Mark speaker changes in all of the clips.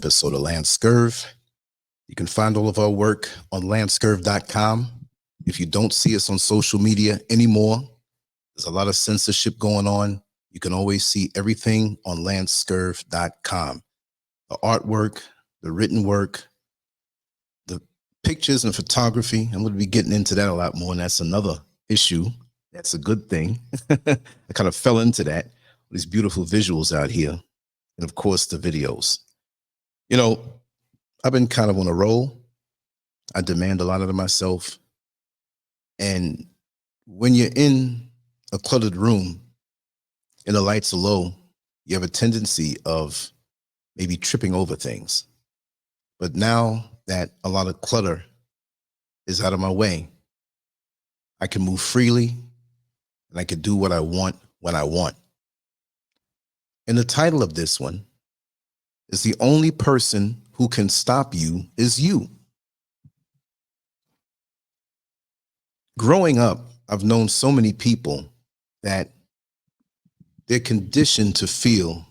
Speaker 1: episode of LANCESCURV. You can find all of our work on LANCESCURV.com. If you don't see us on social media anymore, there's a lot of censorship going on. You can always see everything on LANCESCURV.com. The artwork, the written work, the pictures and photography. I'm going to be getting into that a lot more, and that's another issue. That's a good thing. I kind of fell into that. These beautiful visuals out here. And of course, the videos. You know, I've been kind of on a roll. I demand a lot of myself. And when you're in a cluttered room and the lights are low, you have a tendency of maybe tripping over things. But now that a lot of clutter is out of my way, I can move freely and I can do what I want when I want. And the title of this one is "The Only Person Who Can Stop You Is You." Growing up, I've known so many people that they're conditioned to feel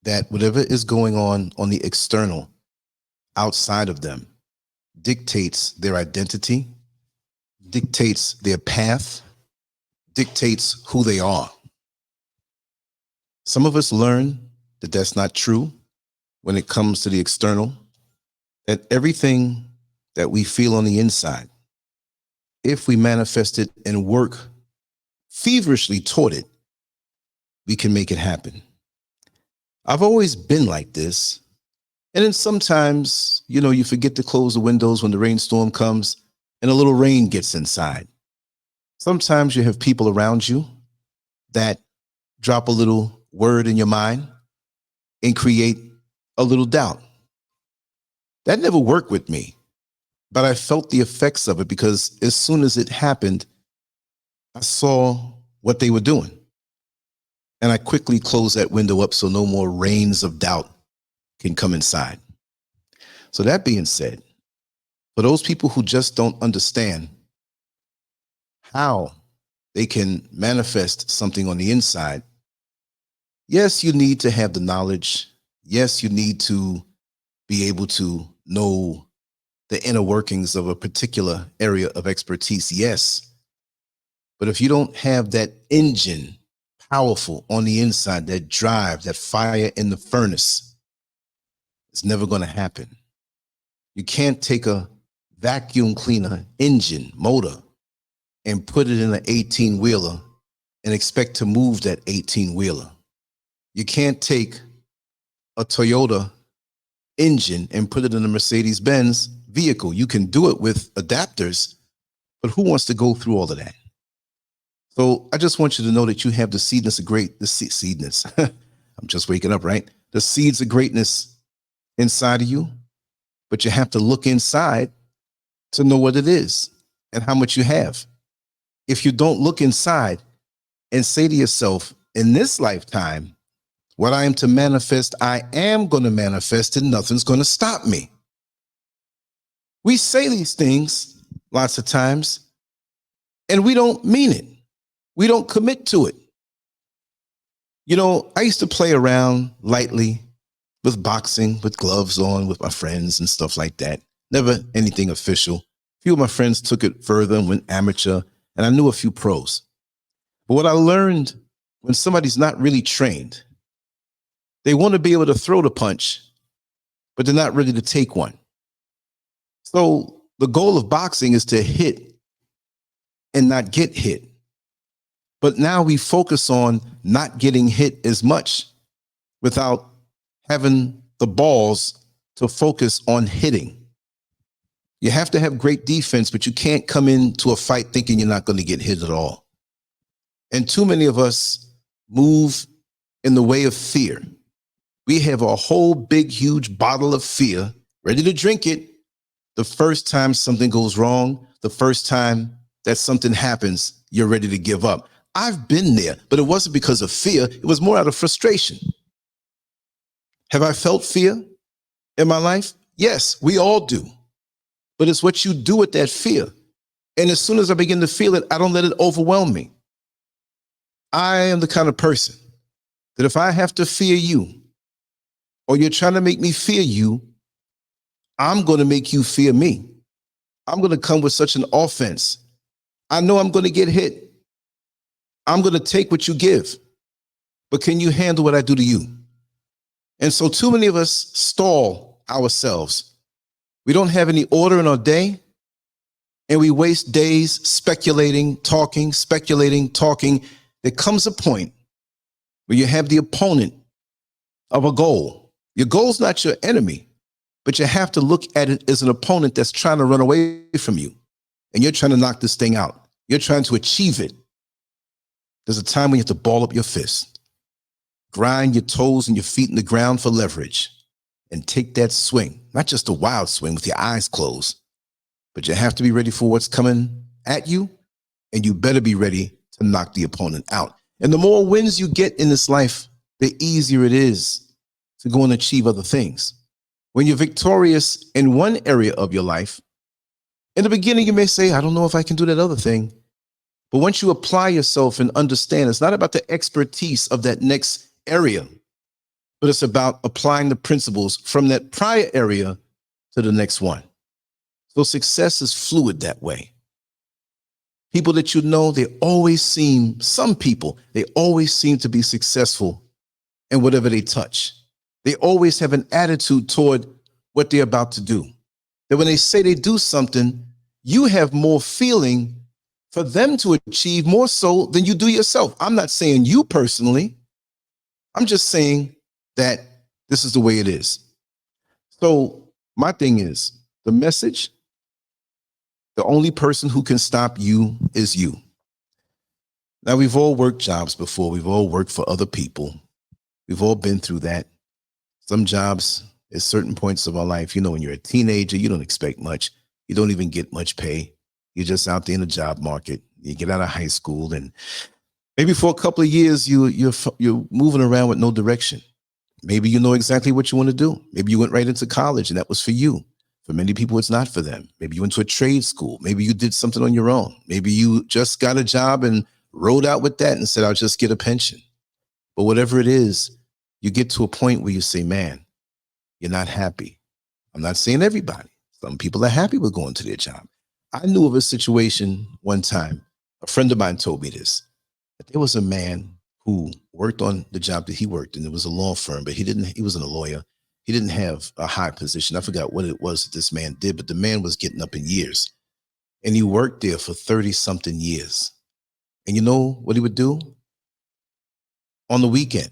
Speaker 1: that whatever is going on the external, outside of them, dictates their identity, dictates their path, dictates who they are. Some of us learn that that's not true when it comes to the external, that everything that we feel on the inside, if we manifest it and work feverishly toward it, we can make it happen. I've always been like this. And then sometimes, you know, you forget to close the windows when the rainstorm comes and a little rain gets inside. Sometimes you have people around you that drop a little word in your mind and create a little doubt. That never worked with me, but I felt the effects of it because as soon as it happened, I saw what they were doing. And I quickly closed that window up so no more rains of doubt can come inside. So that being said, for those people who just don't understand how they can manifest something on the inside, yes, you need to have the knowledge. Yes, you need to be able to know the inner workings of a particular area of expertise. Yes. But if you don't have that engine powerful on the inside, that drive, that fire in the furnace, it's never going to happen. You can't take a vacuum cleaner engine motor and put it in an 18-wheeler and expect to move that 18-wheeler. You can't take a Toyota engine and put it in a Mercedes-Benz vehicle. You can do it with adapters, but who wants to go through all of that? So I just want you to know that you have the seedness of seedness. I'm just waking up, right? The seeds of greatness inside of you, but you have to look inside to know what it is and how much you have. If you don't look inside and say to yourself, in this lifetime, what I am to manifest, I am going to manifest, and nothing's going to stop me. We say these things lots of times, and we don't mean it. We don't commit to it. You know, I used to play around lightly with boxing, with gloves on, with my friends and stuff like that. Never anything official. A few of my friends took it further and went amateur, and I knew a few pros. But what I learned, when somebody's not really trained, they want to be able to throw the punch, but they're not ready to take one. So the goal of boxing is to hit and not get hit. But now we focus on not getting hit as much without having the balls to focus on hitting. You have to have great defense, but you can't come into a fight thinking you're not going to get hit at all. And too many of us move in the way of fear. We have a whole big, huge bottle of fear, ready to drink it. The first time something goes wrong, the first time that something happens, you're ready to give up. I've been there, but it wasn't because of fear. It was more out of frustration. Have I felt fear in my life? Yes, we all do. But it's what you do with that fear. And as soon as I begin to feel it, I don't let it overwhelm me. I am the kind of person that if I have to fear you, or you're trying to make me fear you, I'm going to make you fear me. I'm going to come with such an offense. I know I'm going to get hit. I'm going to take what you give. But can you handle what I do to you? And so too many of us stall ourselves. We don't have any order in our day. And we waste days speculating, talking. There comes a point where you have the opponent of a goal. Your goal's not your enemy, but you have to look at it as an opponent that's trying to run away from you. And you're trying to knock this thing out. You're trying to achieve it. There's a time when you have to ball up your fist, grind your toes and your feet in the ground for leverage, and take that swing. Not just a wild swing with your eyes closed, but you have to be ready for what's coming at you, and you better be ready to knock the opponent out. And the more wins you get in this life, the easier it is to go and achieve other things. When you're victorious in one area of your life, in the beginning, you may say, I don't know if I can do that other thing. But once you apply yourself and understand, it's not about the expertise of that next area, but it's about applying the principles from that prior area to the next one. So success is fluid that way. People that you know, some people always seem to be successful in whatever they touch. They always have an attitude toward what they're about to do. That when they say they do something, you have more feeling for them to achieve more so than you do yourself. I'm not saying you personally. I'm just saying that this is the way it is. So my thing is, the message, the only person who can stop you is you. Now, we've all worked jobs before. We've all worked for other people. We've all been through that. Some jobs at certain points of our life, when you're a teenager, you don't expect much. You don't even get much pay. You're just out there in the job market. You get out of high school, and maybe for a couple of years, you're moving around with no direction. Maybe you know exactly what you want to do. Maybe you went right into college, and that was for you. For many people, it's not for them. Maybe you went to a trade school. Maybe you did something on your own. Maybe you just got a job and rode out with that and said, I'll just get a pension. But whatever it is, you get to a point where you say, man, you're not happy. I'm not saying everybody. Some people are happy with going to their job. I knew of a situation one time. A friend of mine told me this. That there was a man who worked on the job that he worked in. It was a law firm, but he wasn't a lawyer. He didn't have a high position. I forgot what it was that this man did, but the man was getting up in years. And he worked there for 30-something years. And you know what he would do? On the weekend,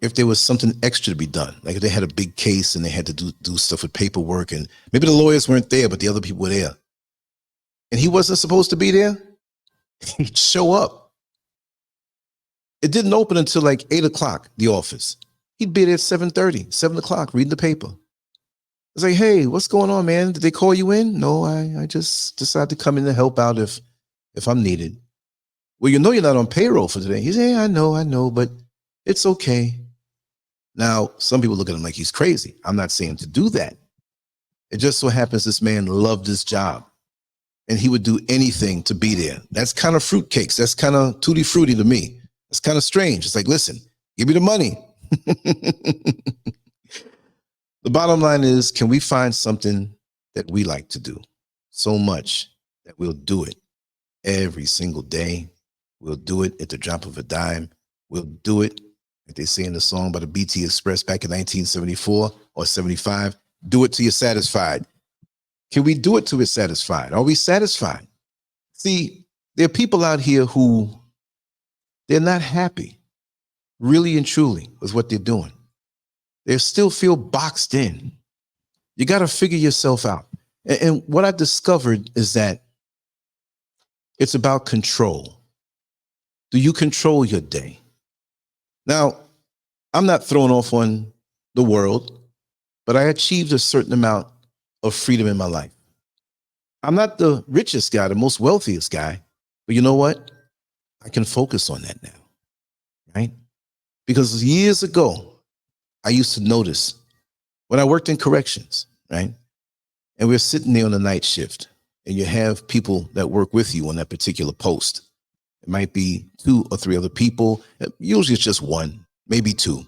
Speaker 1: if there was something extra to be done, like if they had a big case and they had to do stuff with paperwork, and maybe the lawyers weren't there, but the other people were there, and he wasn't supposed to be there, he'd show up. It didn't open until like 8 o'clock, the office. He'd be there at 7:30, 7 o'clock, reading the paper. It's like, hey, what's going on, man? Did they call you in? No, I just decided to come in to help out if I'm needed. Well, you're not on payroll for today. He's saying, I know, but it's okay. Now, some people look at him like he's crazy. I'm not saying to do that. It just so happens this man loved his job, and he would do anything to be there. That's kind of fruitcakes. That's kind of tutti frutti to me. It's kind of strange. It's like, listen, give me the money. The bottom line is, can we find something that we like to do so much that we'll do it every single day? We'll do it at the drop of a dime. We'll do it, like they say in the song by the BT Express back in 1974 or 75, do it till you're satisfied. Can we do it till we're satisfied? Are we satisfied? See, there are people out here who they're not happy, really and truly, with what they're doing. They still feel boxed in. You got to figure yourself out. And what I discovered is that it's about control. Do you control your day? Now, I'm not throwing off on the world, but I achieved a certain amount of freedom in my life. I'm not the richest guy, the most wealthiest guy, but you know what? I can focus on that now, right? Because years ago, I used to notice when I worked in corrections, right? And we're sitting there on a night shift, and you have people that work with you on that particular post. It might be 2 or 3 other people. Usually it's just 1, maybe 2.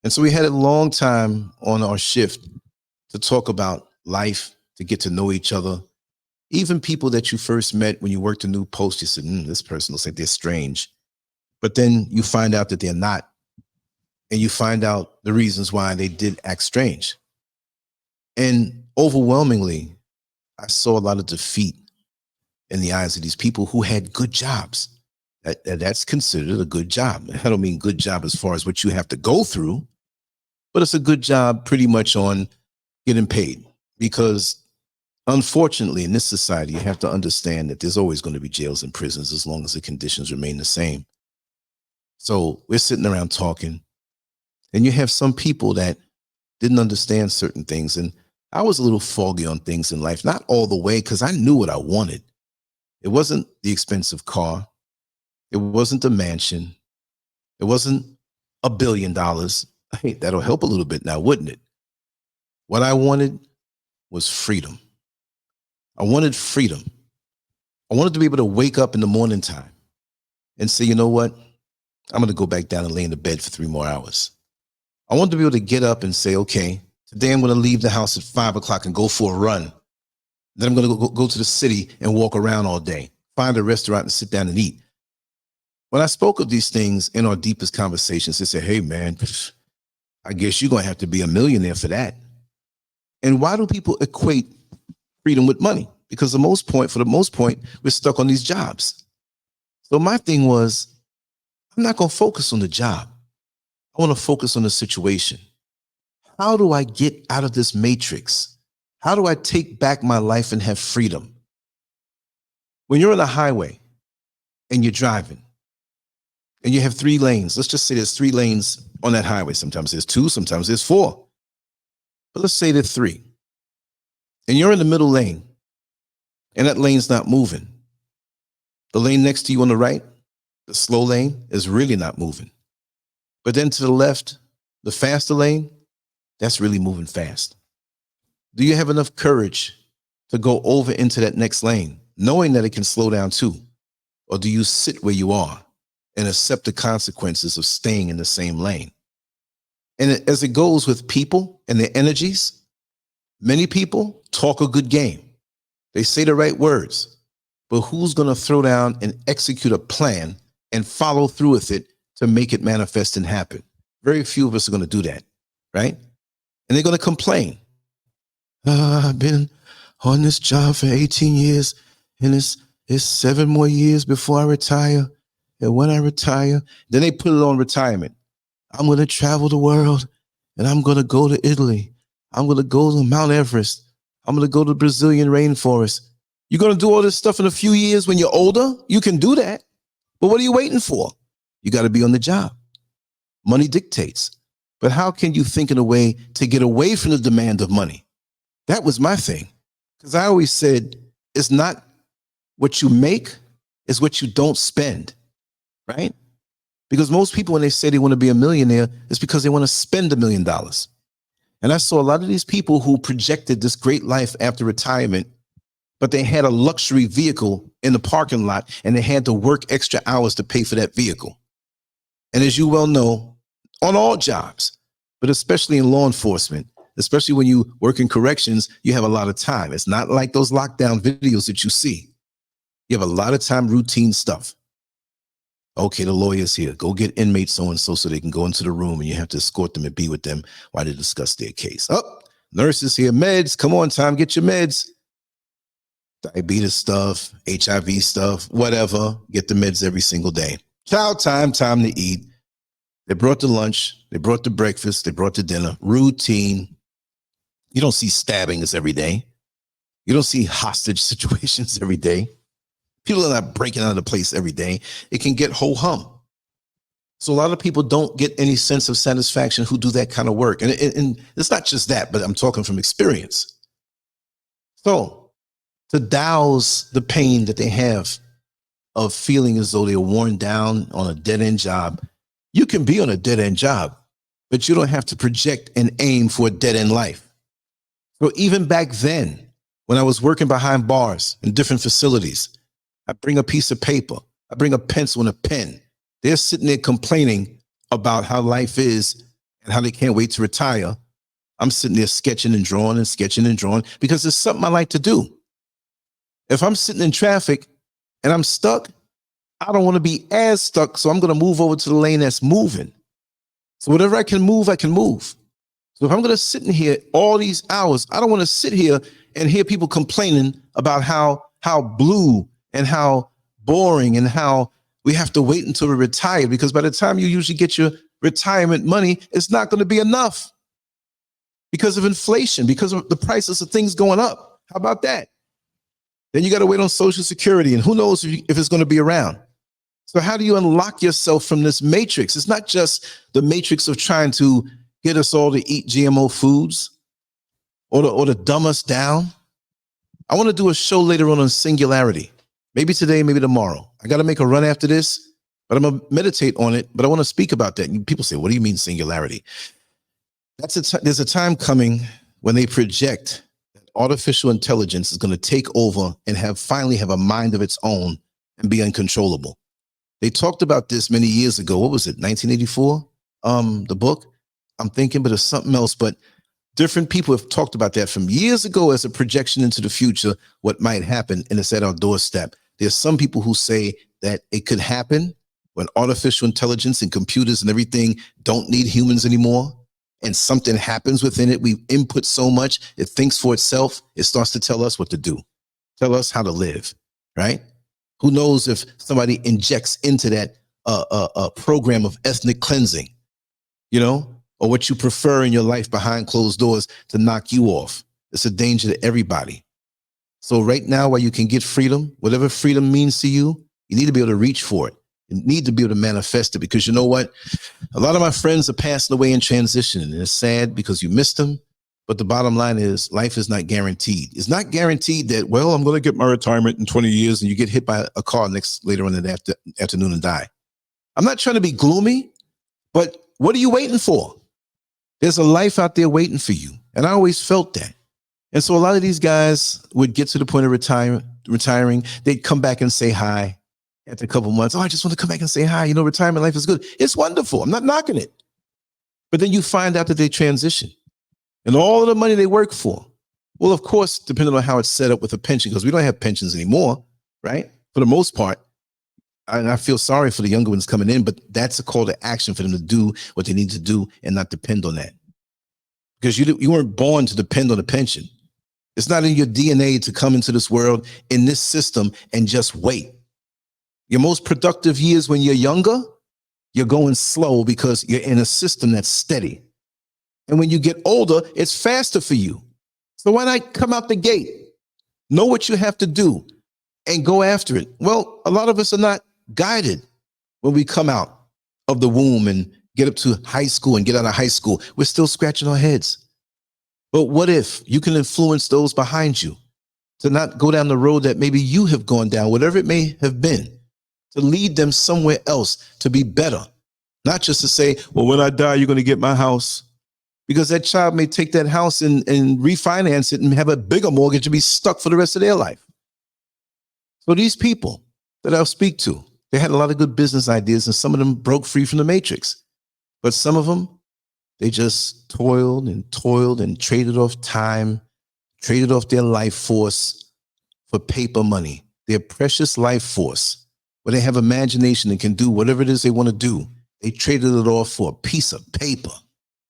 Speaker 1: And so we had a long time on our shift to talk about life, to get to know each other. Even people that you first met when you worked a new post, you said, this person looks like they're strange. But then you find out that they're not. And you find out the reasons why they did act strange. And overwhelmingly, I saw a lot of defeat in the eyes of these people who had good jobs. That's considered a good job. I don't mean good job as far as what you have to go through, but it's a good job pretty much on getting paid. Because unfortunately, in this society, you have to understand that there's always going to be jails and prisons as long as the conditions remain the same. So we're sitting around talking, and you have some people that didn't understand certain things. And I was a little foggy on things in life, not all the way, because I knew what I wanted. It wasn't the expensive car. It wasn't the mansion. It wasn't $1 billion. Hey, that'll help a little bit now, wouldn't it? What I wanted was freedom. I wanted freedom. I wanted to be able to wake up in the morning time and say, you know what? I'm going to go back down and lay in the bed for 3 more hours. I wanted to be able to get up and say, okay, today I'm going to leave the house at 5 o'clock and go for a run. Then I'm going to go to the city and walk around all day, find a restaurant and sit down and eat. When I spoke of these things in our deepest conversations, they said, hey, man, I guess you're going to have to be a millionaire for that. And why do people equate freedom with money? Because for the most part, we're stuck on these jobs. So my thing was, I'm not going to focus on the job. I want to focus on the situation. How do I get out of this matrix? How do I take back my life and have freedom? When you're on a highway and you're driving and you have 3 lanes, let's just say there's 3 lanes on that highway. Sometimes there's 2, sometimes there's 4. But let's say there's 3. And you're in the middle lane and that lane's not moving. The lane next to you on the right, the slow lane, is really not moving. But then to the left, the faster lane, that's really moving fast. Do you have enough courage to go over into that next lane, knowing that it can slow down too? Or do you sit where you are and accept the consequences of staying in the same lane? And as it goes with people and their energies, many people talk a good game. They say the right words, but who's going to throw down and execute a plan and follow through with it to make it manifest and happen? Very few of us are going to do that, right? And they're going to complain. I've been on this job for 18 years and it's 7 more years before I retire. And when I retire, then they put it on retirement. I'm going to travel the world and I'm going to go to Italy. I'm going to go to Mount Everest. I'm going to go to the Brazilian rainforest. You're going to do all this stuff in a few years when you're older? You can do that. But what are you waiting for? You got to be on the job. Money dictates. But how can you think in a way to get away from the demand of money? That was my thing. Because I always said, it's not what you make, it's what you don't spend, right? Because most people, when they say they want to be a millionaire, it's because they want to spend $1 million. And I saw a lot of these people who projected this great life after retirement, but they had a luxury vehicle in the parking lot and they had to work extra hours to pay for that vehicle. And as you well know, on all jobs, but especially in law enforcement, especially when you work in corrections, you have a lot of time. It's not like those lockdown videos that you see. You have a lot of time, routine stuff. Okay, the lawyer's here. Go get inmate so-and-so so they can go into the room and you have to escort them and be with them while they discuss their case. Oh, nurses here, meds. Come on, time, get your meds. Diabetes stuff, HIV stuff, whatever. Get the meds every single day. Chow time, time to eat. They brought the lunch. They brought the breakfast. They brought the dinner. Routine. You don't see stabbings every day. You don't see hostage situations every day. People are not breaking out of the place every day. It can get ho-hum. So a lot of people don't get any sense of satisfaction who do that kind of work. And it's not just that, but I'm talking from experience. So to douse the pain that they have of feeling as though they're worn down on a dead-end job, you can be on a dead-end job, but you don't have to project and aim for a dead-end life. So even back then, when I was working behind bars in different facilities, I bring a piece of paper, I bring a pencil and a pen. They're sitting there complaining about how life is and how they can't wait to retire. I'm sitting there sketching and drawing because it's something I like to do. If I'm sitting in traffic and I'm stuck, I don't want to be as stuck. So I'm going to move over to the lane that's moving. So whatever I can move, I can move. So if I'm going to sit in here all these hours, I don't want to sit here and hear people complaining about how blue and how boring and how we have to wait until we're retired, because by the time you usually get your retirement money, it's not going to be enough because of inflation, because of the prices of things going up. How about that? Then you got to wait on Social Security, and who knows if it's going to be around. So how do you unlock yourself from this matrix? It's not just the matrix of trying to get us all to eat GMO foods or to dumb us down. I want to do a show later on singularity. Maybe today, maybe tomorrow. I got to make a run after this, but I'm going to meditate on it. But I want to speak about that. And people say, what do you mean singularity? There's a time coming when they project that artificial intelligence is going to take over and finally have a mind of its own and be uncontrollable. They talked about this many years ago. What was it, 1984? The book? I'm thinking, but it's something else. But different people have talked about that from years ago as a projection into the future, what might happen, and it's at our doorstep. There's some people who say that it could happen when artificial intelligence and computers and everything don't need humans anymore, and something happens within it. We input so much, it thinks for itself. It starts to tell us what to do, tell us how to live, right? Who knows if somebody injects into that program of ethnic cleansing, or what you prefer in your life behind closed doors to knock you off. It's a danger to everybody. So right now, while you can get freedom, whatever freedom means to you, you need to be able to reach for it. You need to be able to manifest it, because you know what? A lot of my friends are passing away and transitioning, and it's sad because you missed them. But the bottom line is life is not guaranteed. It's not guaranteed that, well, I'm going to get my retirement in 20 years and you get hit by a car later on in the afternoon and die. I'm not trying to be gloomy, but what are you waiting for? There's a life out there waiting for you. And I always felt that. And so a lot of these guys would get to the point of retiring. They'd come back and say hi after a couple of months. Oh, I just want to come back and say hi. Retirement life is good. It's wonderful. I'm not knocking it. But then you find out that they transition and all of the money they work for. Well, of course, depending on how it's set up with a pension, because we don't have pensions anymore, right? For the most part. And I feel sorry for the younger ones coming in, but that's a call to action for them to do what they need to do and not depend on that. Because you weren't born to depend on a pension. It's not in your DNA to come into this world in this system and just wait. Your most productive years when you're younger, you're going slow because you're in a system that's steady. And when you get older, it's faster for you. So why not come out the gate, know what you have to do, and go after it? Well, a lot of us are not guided when we come out of the womb and get up to high school and get out of high school. We're still scratching our heads. But what if you can influence those behind you to not go down the road that maybe you have gone down, whatever it may have been, to lead them somewhere else to be better? Not just to say, well, when I die, you're going to get my house. Because that child may take that house and refinance it and have a bigger mortgage and be stuck for the rest of their life. So these people that I'll speak to, they had a lot of good business ideas, and some of them broke free from the matrix. But some of them, they just toiled and traded off time, traded off their life force for paper money, their precious life force, where they have imagination and can do whatever it is they want to do. They traded it off for a piece of paper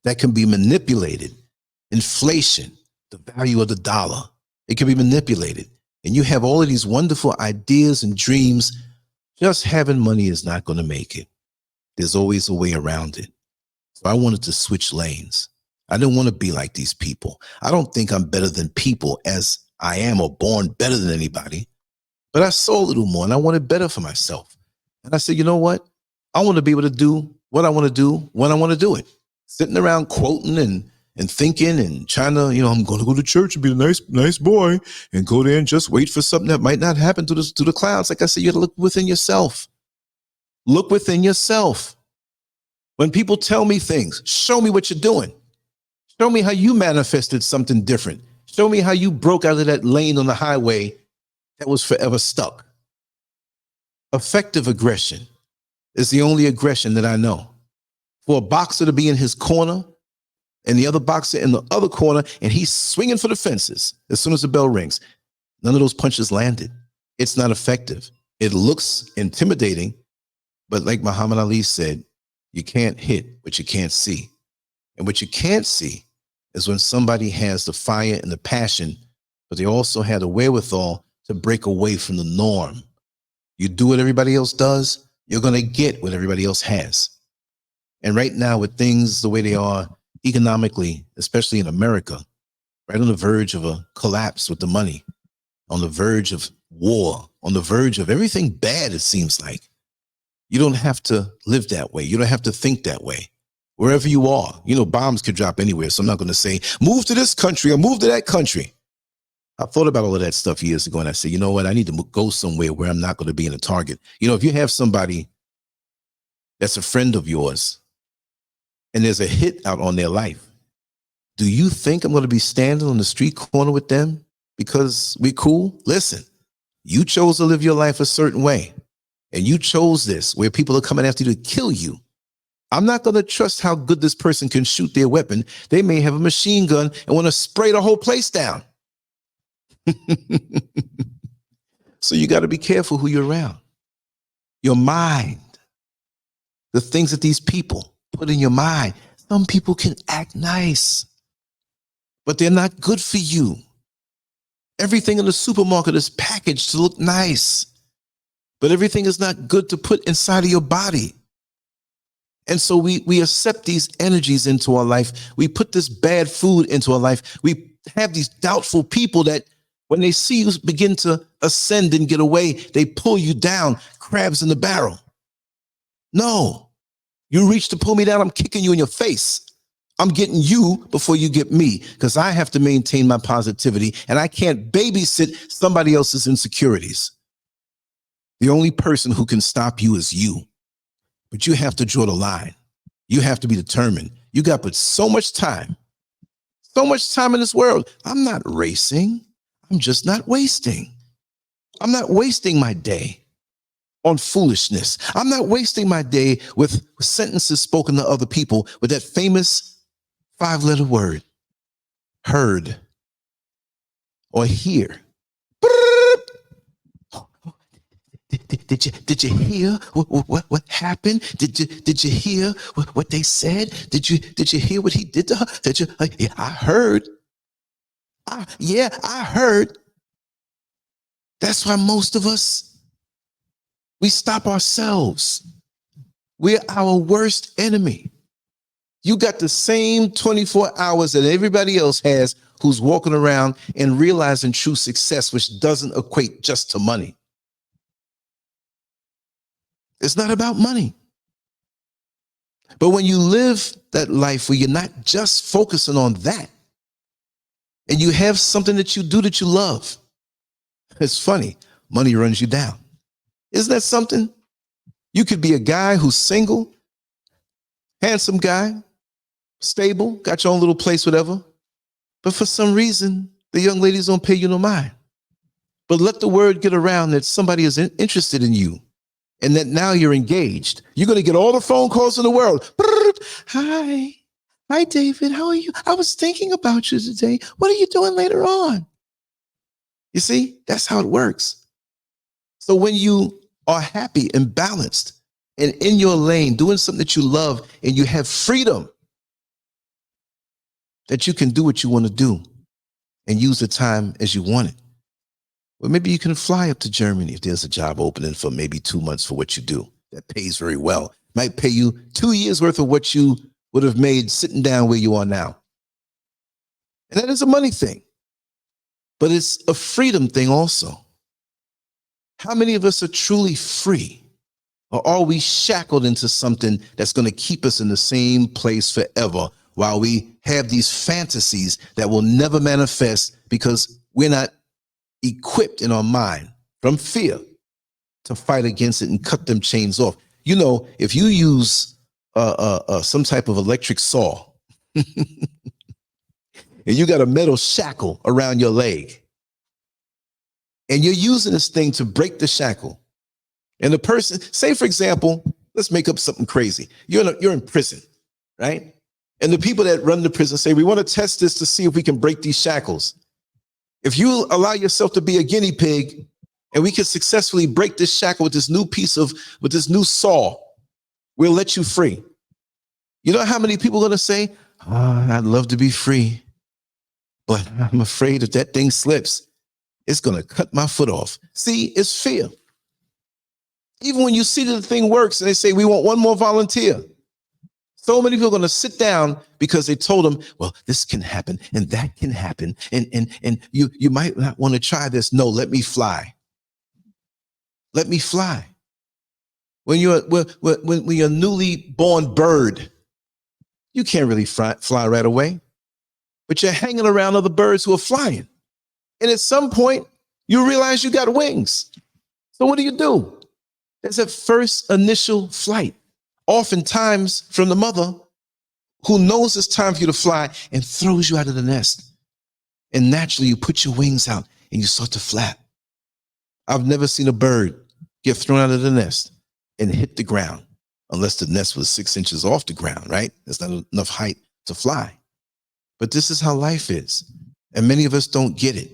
Speaker 1: that can be manipulated. Inflation, the value of the dollar, it can be manipulated. And you have all of these wonderful ideas and dreams. Just having money is not going to make it. There's always a way around it. So I wanted to switch lanes. I didn't want to be like these people. I don't think I'm better than people as I am, or born better than anybody. But I saw a little more and I wanted better for myself. And I said, you know what? I want to be able to do what I want to do when I want to do it. Sitting around quoting and thinking and trying to, I'm going to go to church and be a nice boy and go there and just wait for something that might not happen to the clouds. Like I said, you got to look within yourself. Look within yourself. When people tell me things, show me what you're doing. Show me how you manifested something different. Show me how you broke out of that lane on the highway that was forever stuck. Effective aggression is the only aggression that I know. For a boxer to be in his corner and the other boxer in the other corner, and he's swinging for the fences as soon as the bell rings. None of those punches landed. It's not effective. It looks intimidating, but like Muhammad Ali said, you can't hit what you can't see. And what you can't see is when somebody has the fire and the passion, but they also had the wherewithal to break away from the norm. You do what everybody else does, you're going to get what everybody else has. And right now, with things the way they are economically, especially in America, right on the verge of a collapse with the money, on the verge of war, on the verge of everything bad, it seems like. You don't have to live that way. You don't have to think that way. Wherever you are, you know, bombs could drop anywhere. So I'm not going to say, move to this country or move to that country. I thought about all of that stuff years ago, and I said, you know what? I need to go somewhere where I'm not going to be in a target. You know, if you have somebody that's a friend of yours and there's a hit out on their life, do you think I'm going to be standing on the street corner with them because we're cool? Listen, you chose to live your life a certain way, and you chose this where people are coming after you to kill you. I'm not going to trust how good this person can shoot their weapon. They may have a machine gun and want to spray the whole place down. So you got to be careful who you're around. Your mind, the things that these people put in your mind. Some people can act nice, but they're not good for you. Everything in the supermarket is packaged to look nice, but everything is not good to put inside of your body. And so we accept these energies into our life. We put this bad food into our life. We have these doubtful people that when they see you begin to ascend and get away, they pull you down, crabs in the barrel. No, you reach to pull me down, I'm kicking you in your face. I'm getting you before you get me, because I have to maintain my positivity and I can't babysit somebody else's insecurities. The only person who can stop you is you. But you have to draw the line. You have to be determined. You got but so much time in this world. I'm not racing. I'm just not wasting. I'm not wasting my day on foolishness. I'm not wasting my day with sentences spoken to other people with that famous 5-letter word, heard or hear. Did you hear what happened? Did you hear what they said? Did you hear what he did to her? Yeah, I heard. I heard. That's why most of us, we stop ourselves. We're our worst enemy. You got the same 24 hours that everybody else has who's walking around and realizing true success, which doesn't equate just to money. It's not about money. But when you live that life where you're not just focusing on that, and you have something that you do that you love, it's funny, money runs you down. Isn't that something? You could be a guy who's single, handsome guy, stable, got your own little place, whatever. But for some reason, the young ladies don't pay you no mind. But let the word get around that somebody is interested in you, and that now you're engaged. You're going to get all the phone calls in the world. Hi, David, how are you? I was thinking about you today. What are you doing later on? You see, that's how it works. So when you are happy and balanced and in your lane, doing something that you love, and you have freedom, that you can do what you want to do and use the time as you want it. Well, maybe you can fly up to Germany if there's a job opening for maybe 2 months for what you do. That pays very well. Might pay you 2 years worth of what you would have made sitting down where you are now. And that is a money thing, but it's a freedom thing also. How many of us are truly free? Or are we shackled into something that's going to keep us in the same place forever while we have these fantasies that will never manifest because we're not equipped in our mind from fear to fight against it and cut them chains off? You know, if you use some type of electric saw and you got a metal shackle around your leg and you're using this thing to break the shackle, and the person, say for example, let's make up something crazy. You're in prison, right? And the people that run the prison say, we want to test this to see if we can break these shackles. If you allow yourself to be a guinea pig and we can successfully break this shackle with this new with this new saw, we'll let you free. You know how many people are going to say, oh, I'd love to be free, but I'm afraid if that thing slips, it's going to cut my foot off. See, it's fear. Even when you see that the thing works and they say, we want one more volunteer. So many people are going to sit down because they told them, well, this can happen and that can happen. And you might not want to try this. No, let me fly. Let me fly. When you're a newly born bird, you can't really fly right away, but you're hanging around other birds who are flying. And at some point, you realize you got wings. So what do? There's a first initial flight, oftentimes from the mother who knows it's time for you to fly and throws you out of the nest. And naturally, you put your wings out and you start to flap. I've never seen a bird get thrown out of the nest and hit the ground, unless the nest was 6 inches off the ground, right? There's not enough height to fly. But this is how life is. And many of us don't get it.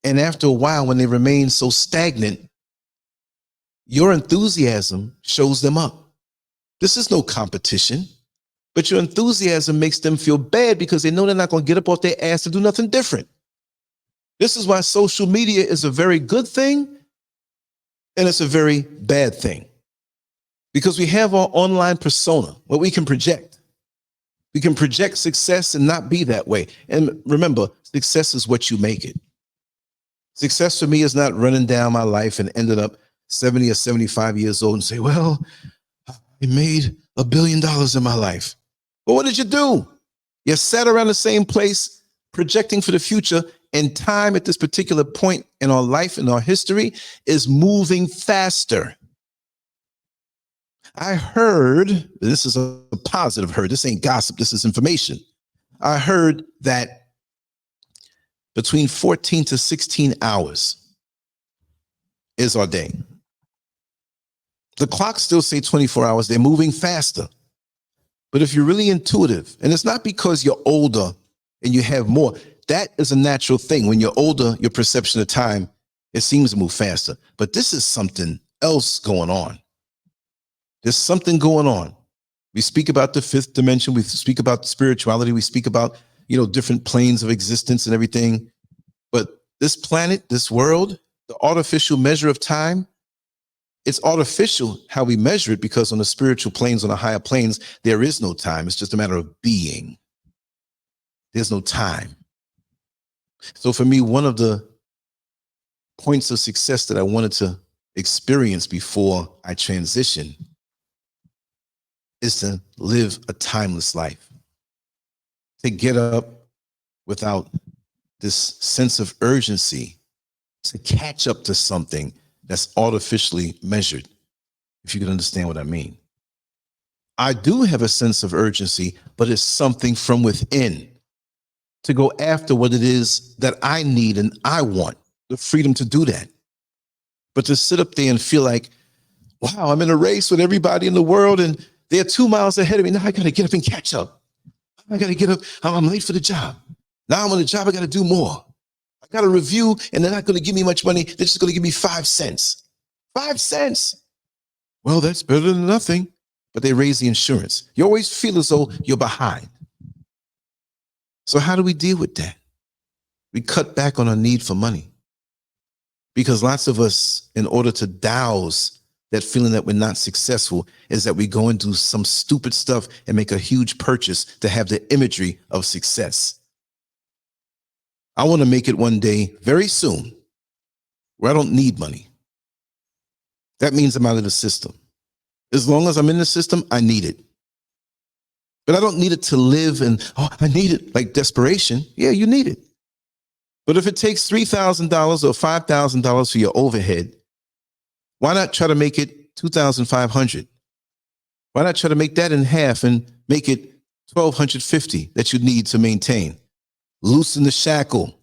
Speaker 1: And after a while, when they remain so stagnant, your enthusiasm shows them up. This is no competition, but your enthusiasm makes them feel bad because they know they're not going to get up off their ass to do nothing different. This is why social media is a very good thing and it's a very bad thing. Because we have our online persona, what we can project. We can project success and not be that way. And remember, success is what you make it. Success for me is not running down my life and ended up 70 or 75 years old and say, well, I made $1 billion in my life. But what did you do? You sat around the same place projecting for the future, and time at this particular point in our life, in our history, is moving faster. I heard, this is a positive heard, this ain't gossip, this is information. I heard that between 14 to 16 hours is our day. The clocks still say 24 hours. They're moving faster. But if you're really intuitive, and it's not because you're older and you have more, that is a natural thing. When you're older, your perception of time, it seems to move faster. But this is something else going on. There's something going on. We speak about the fifth dimension. We speak about spirituality. We speak about, different planes of existence and everything. But this planet, this world, the artificial measure of time, it's artificial how we measure it because on the spiritual planes, on the higher planes, there is no time. It's just a matter of being. There's no time. So for me, one of the points of success that I wanted to experience before I transition is to live a timeless life. To get up without this sense of urgency, to catch up to something that's artificially measured, if you can understand what I mean. I do have a sense of urgency, but it's something from within to go after what it is that I need and I want, the freedom to do that. But to sit up there and feel like, wow, I'm in a race with everybody in the world and they're 2 miles ahead of me. Now I got to get up and catch up. I got to get up. I'm late for the job. Now I'm on the job. I got to do more. I got a review and they're not going to give me much money. They're just going to give me 5 cents. 5 cents. Well, that's better than nothing. But they raise the insurance. You always feel as though you're behind. So how do we deal with that? We cut back on our need for money. Because lots of us, in order to douse that feeling that we're not successful, is that we go and do some stupid stuff and make a huge purchase to have the imagery of success. I want to make it one day, very soon, where I don't need money. That means I'm out of the system. As long as I'm in the system, I need it. But I don't need it to live and, I need it like desperation. Yeah, you need it. But if it takes $3,000 or $5,000 for your overhead, why not try to make it $2,500? Why not try to make that in half and make it $1,250 that you need to maintain? Loosen the shackle.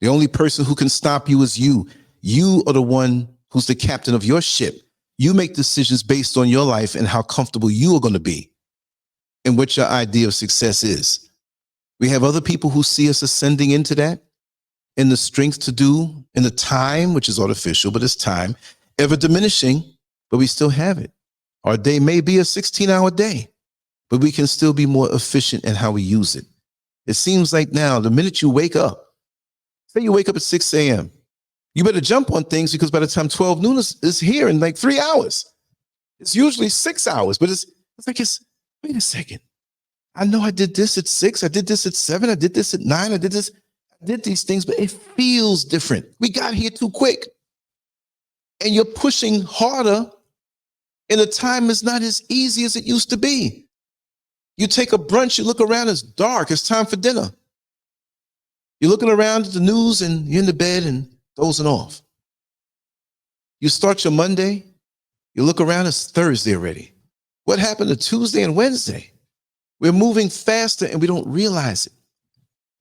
Speaker 1: The only person who can stop you is you. You are the one who's the captain of your ship. You make decisions based on your life and how comfortable you are going to be. and what your idea of success is. We have other people who see us ascending into that, and the strength to do, and the time, which is artificial, but it's time, ever diminishing, but we still have it. Our day may be a 16-hour day, but we can still be more efficient in how we use it. It seems like now, the minute you wake up, say you wake up at 6 a.m., you better jump on things, because by the time 12 noon is here in like 3 hours, it's usually 6 hours, but it's like, wait a second. I know I did this at 6, I did this at 7, I did this at 9, I did these things, but it feels different. We got here too quick. And you're pushing harder, and the time is not as easy as it used to be. You take a brunch, you look around, it's dark, it's time for dinner. You're looking around at the news, and you're in the bed and dozing off. You start your Monday, you look around, it's Thursday already. What happened to Tuesday and Wednesday? We're moving faster and we don't realize it.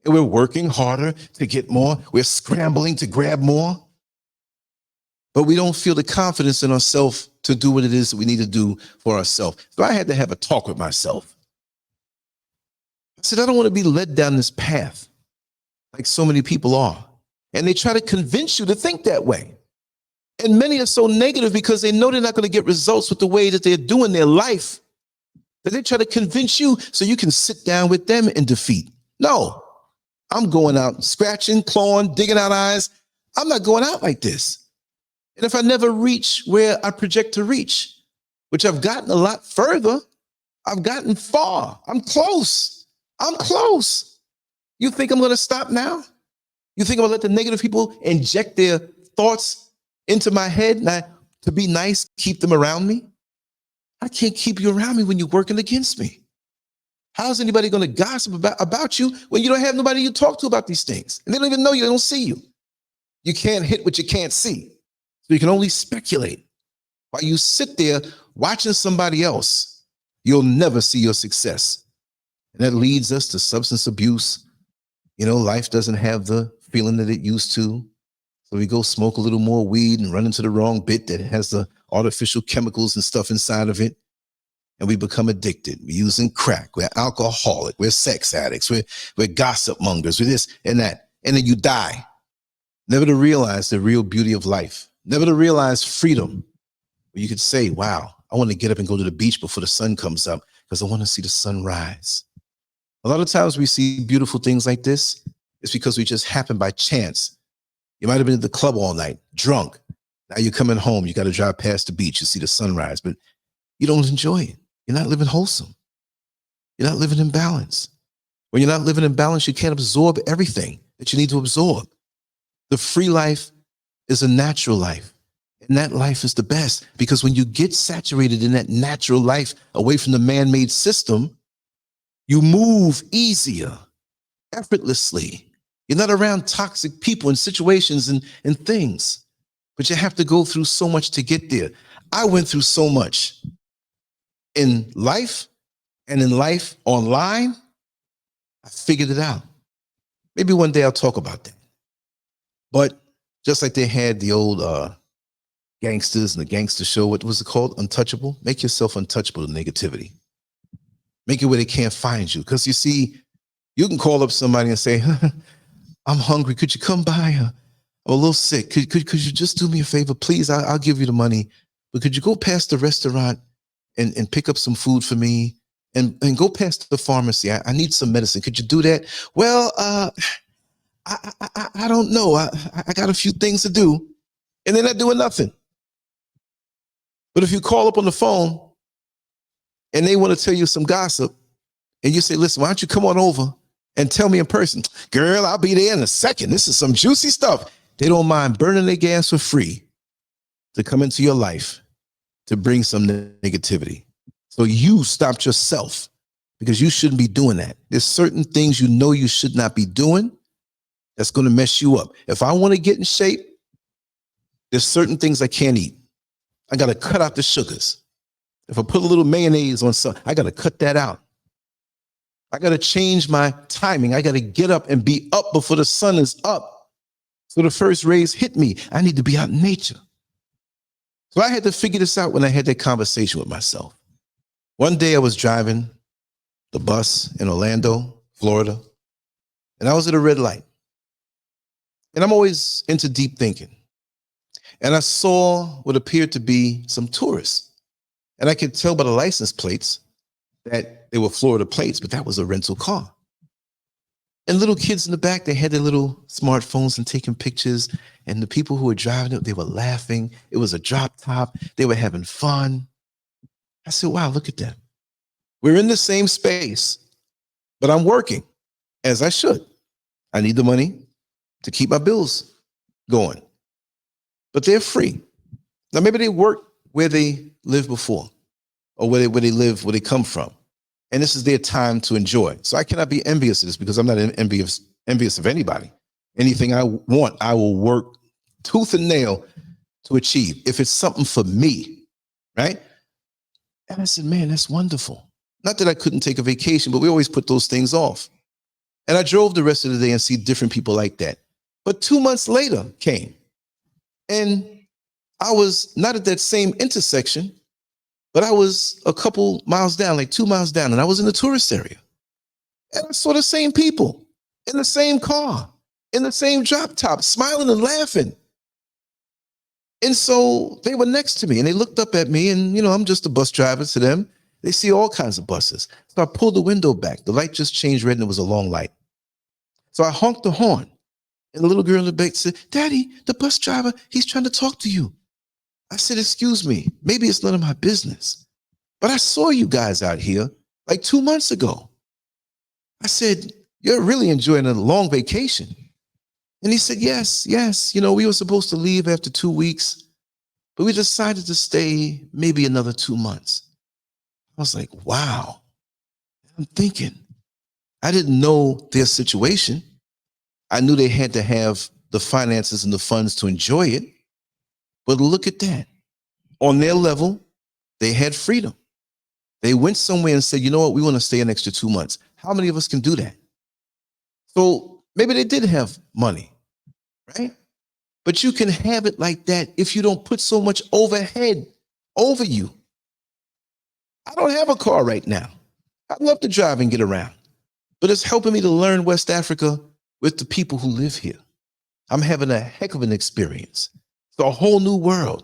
Speaker 1: And we're working harder to get more. We're scrambling to grab more. But we don't feel the confidence in ourselves to do what it is that we need to do for ourselves. So I had to have a talk with myself. I said, I don't want to be led down this path like so many people are. And they try to convince you to think that way. And many are so negative because they know they're not going to get results with the way that they're doing their life, that they try to convince you so you can sit down with them in defeat. No, I'm going out scratching, clawing, digging out eyes. I'm not going out like this. And if I never reach where I project to reach, which I've gotten a lot further, I've gotten far. I'm close. I'm close. You think I'm going to stop now? You think I'm going to let the negative people inject their thoughts into my head and to be nice, keep them around me? I can't keep you around me when you're working against me. How's anybody going to gossip about you when you don't have nobody you talk to about these things? And they don't even know you, they don't see you. You can't hit what you can't see. So you can only speculate. While you sit there watching somebody else, you'll never see your success. And that leads us to substance abuse. You know, life doesn't have the feeling that it used to. So we go smoke a little more weed and run into the wrong bit that has the artificial chemicals and stuff inside of it. And we become addicted. We're using crack. We're alcoholic. We're sex addicts. We're gossip mongers. We're this and that. And then you die. Never to realize the real beauty of life. Never to realize freedom. Where you could say, wow, I want to get up and go to the beach before the sun comes up because I want to see the sun rise. A lot of times we see beautiful things like this. It's because we just happen by chance. You might have been at the club all night, drunk. Now you're coming home. You got to drive past the beach. You see the sunrise, but you don't enjoy it. You're not living wholesome. You're not living in balance. When you're not living in balance, you can't absorb everything that you need to absorb. The free life is a natural life. And that life is the best because when you get saturated in that natural life away from the man-made system, you move easier, effortlessly. You're not around toxic people and situations and things, but you have to go through so much to get there. I went through so much in life and in life online. I figured it out. Maybe one day I'll talk about that. But just like they had the old gangsters and the gangster show, what was it called? Untouchable. Make yourself untouchable to negativity. Make it where they can't find you. Because you see, you can call up somebody and say, I'm hungry. Could you come by? I'm a little sick. Could you just do me a favor, please? I'll give you the money. But could you go past the restaurant and pick up some food for me? And go past the pharmacy. I need some medicine. Could you do that? Well, I don't know. I got a few things to do. And they're not doing nothing. But if you call up on the phone and they want to tell you some gossip and you say, listen, why don't you come on over and tell me in person? Girl, I'll be there in a second. This is some juicy stuff. They don't mind burning their gas for free to come into your life to bring some negativity. So you stopped yourself because you shouldn't be doing that. There's certain things you know you should not be doing that's going to mess you up. If I want to get in shape, there's certain things I can't eat. I got to cut out the sugars. If I put a little mayonnaise on something, I got to cut that out. I got to change my timing. I got to get up and be up before the sun is up. So the first rays hit me. I need to be out in nature. So I had to figure this out when I had that conversation with myself. One day I was driving the bus in Orlando, Florida, and I was at a red light. And I'm always into deep thinking. And I saw what appeared to be some tourists. And I could tell by the license plates that they were Florida plates, but that was a rental car. And little kids in the back, they had their little smartphones and taking pictures. And the people who were driving it, they were laughing. It was a drop top. They were having fun. I said, wow, look at that. We're in the same space, but I'm working as I should. I need the money to keep my bills going. But they're free. Now, maybe they work where they lived before or where they live, where they come from. And this is their time to enjoy. So I cannot be envious of this because I'm not envious of anybody. Anything I want, I will work tooth and nail to achieve if it's something for me, right? And I said, man, that's wonderful. Not that I couldn't take a vacation, but we always put those things off. And I drove the rest of the day and see different people like that. But 2 months later came. And I was not at that same intersection, but I was a couple miles down, like 2 miles down, and I was in the tourist area. And I saw the same people in the same car, in the same drop top, smiling and laughing. And so they were next to me and they looked up at me and, you know, I'm just a bus driver to them. They see all kinds of buses. So I pulled the window back. The light just changed red and it was a long light. So I honked the horn and the little girl in the back said, Daddy, the bus driver, he's trying to talk to you. I said, excuse me, maybe it's none of my business, but I saw you guys out here like 2 months ago. I said, you're really enjoying a long vacation. And he said, yes. You know, we were supposed to leave after 2 weeks, but we decided to stay maybe another 2 months. I was like, wow. I'm thinking, I didn't know their situation. I knew they had to have the finances and the funds to enjoy it. But look at that. On their level, they had freedom. They went somewhere and said, you know what, we want to stay an extra 2 months. How many of us can do that? So maybe they did have money, right? But you can have it like that if you don't put so much overhead over you. I don't have a car right now. I'd love to drive and get around, but it's helping me to learn West Africa with the people who live here. I'm having a heck of an experience. It's a whole new world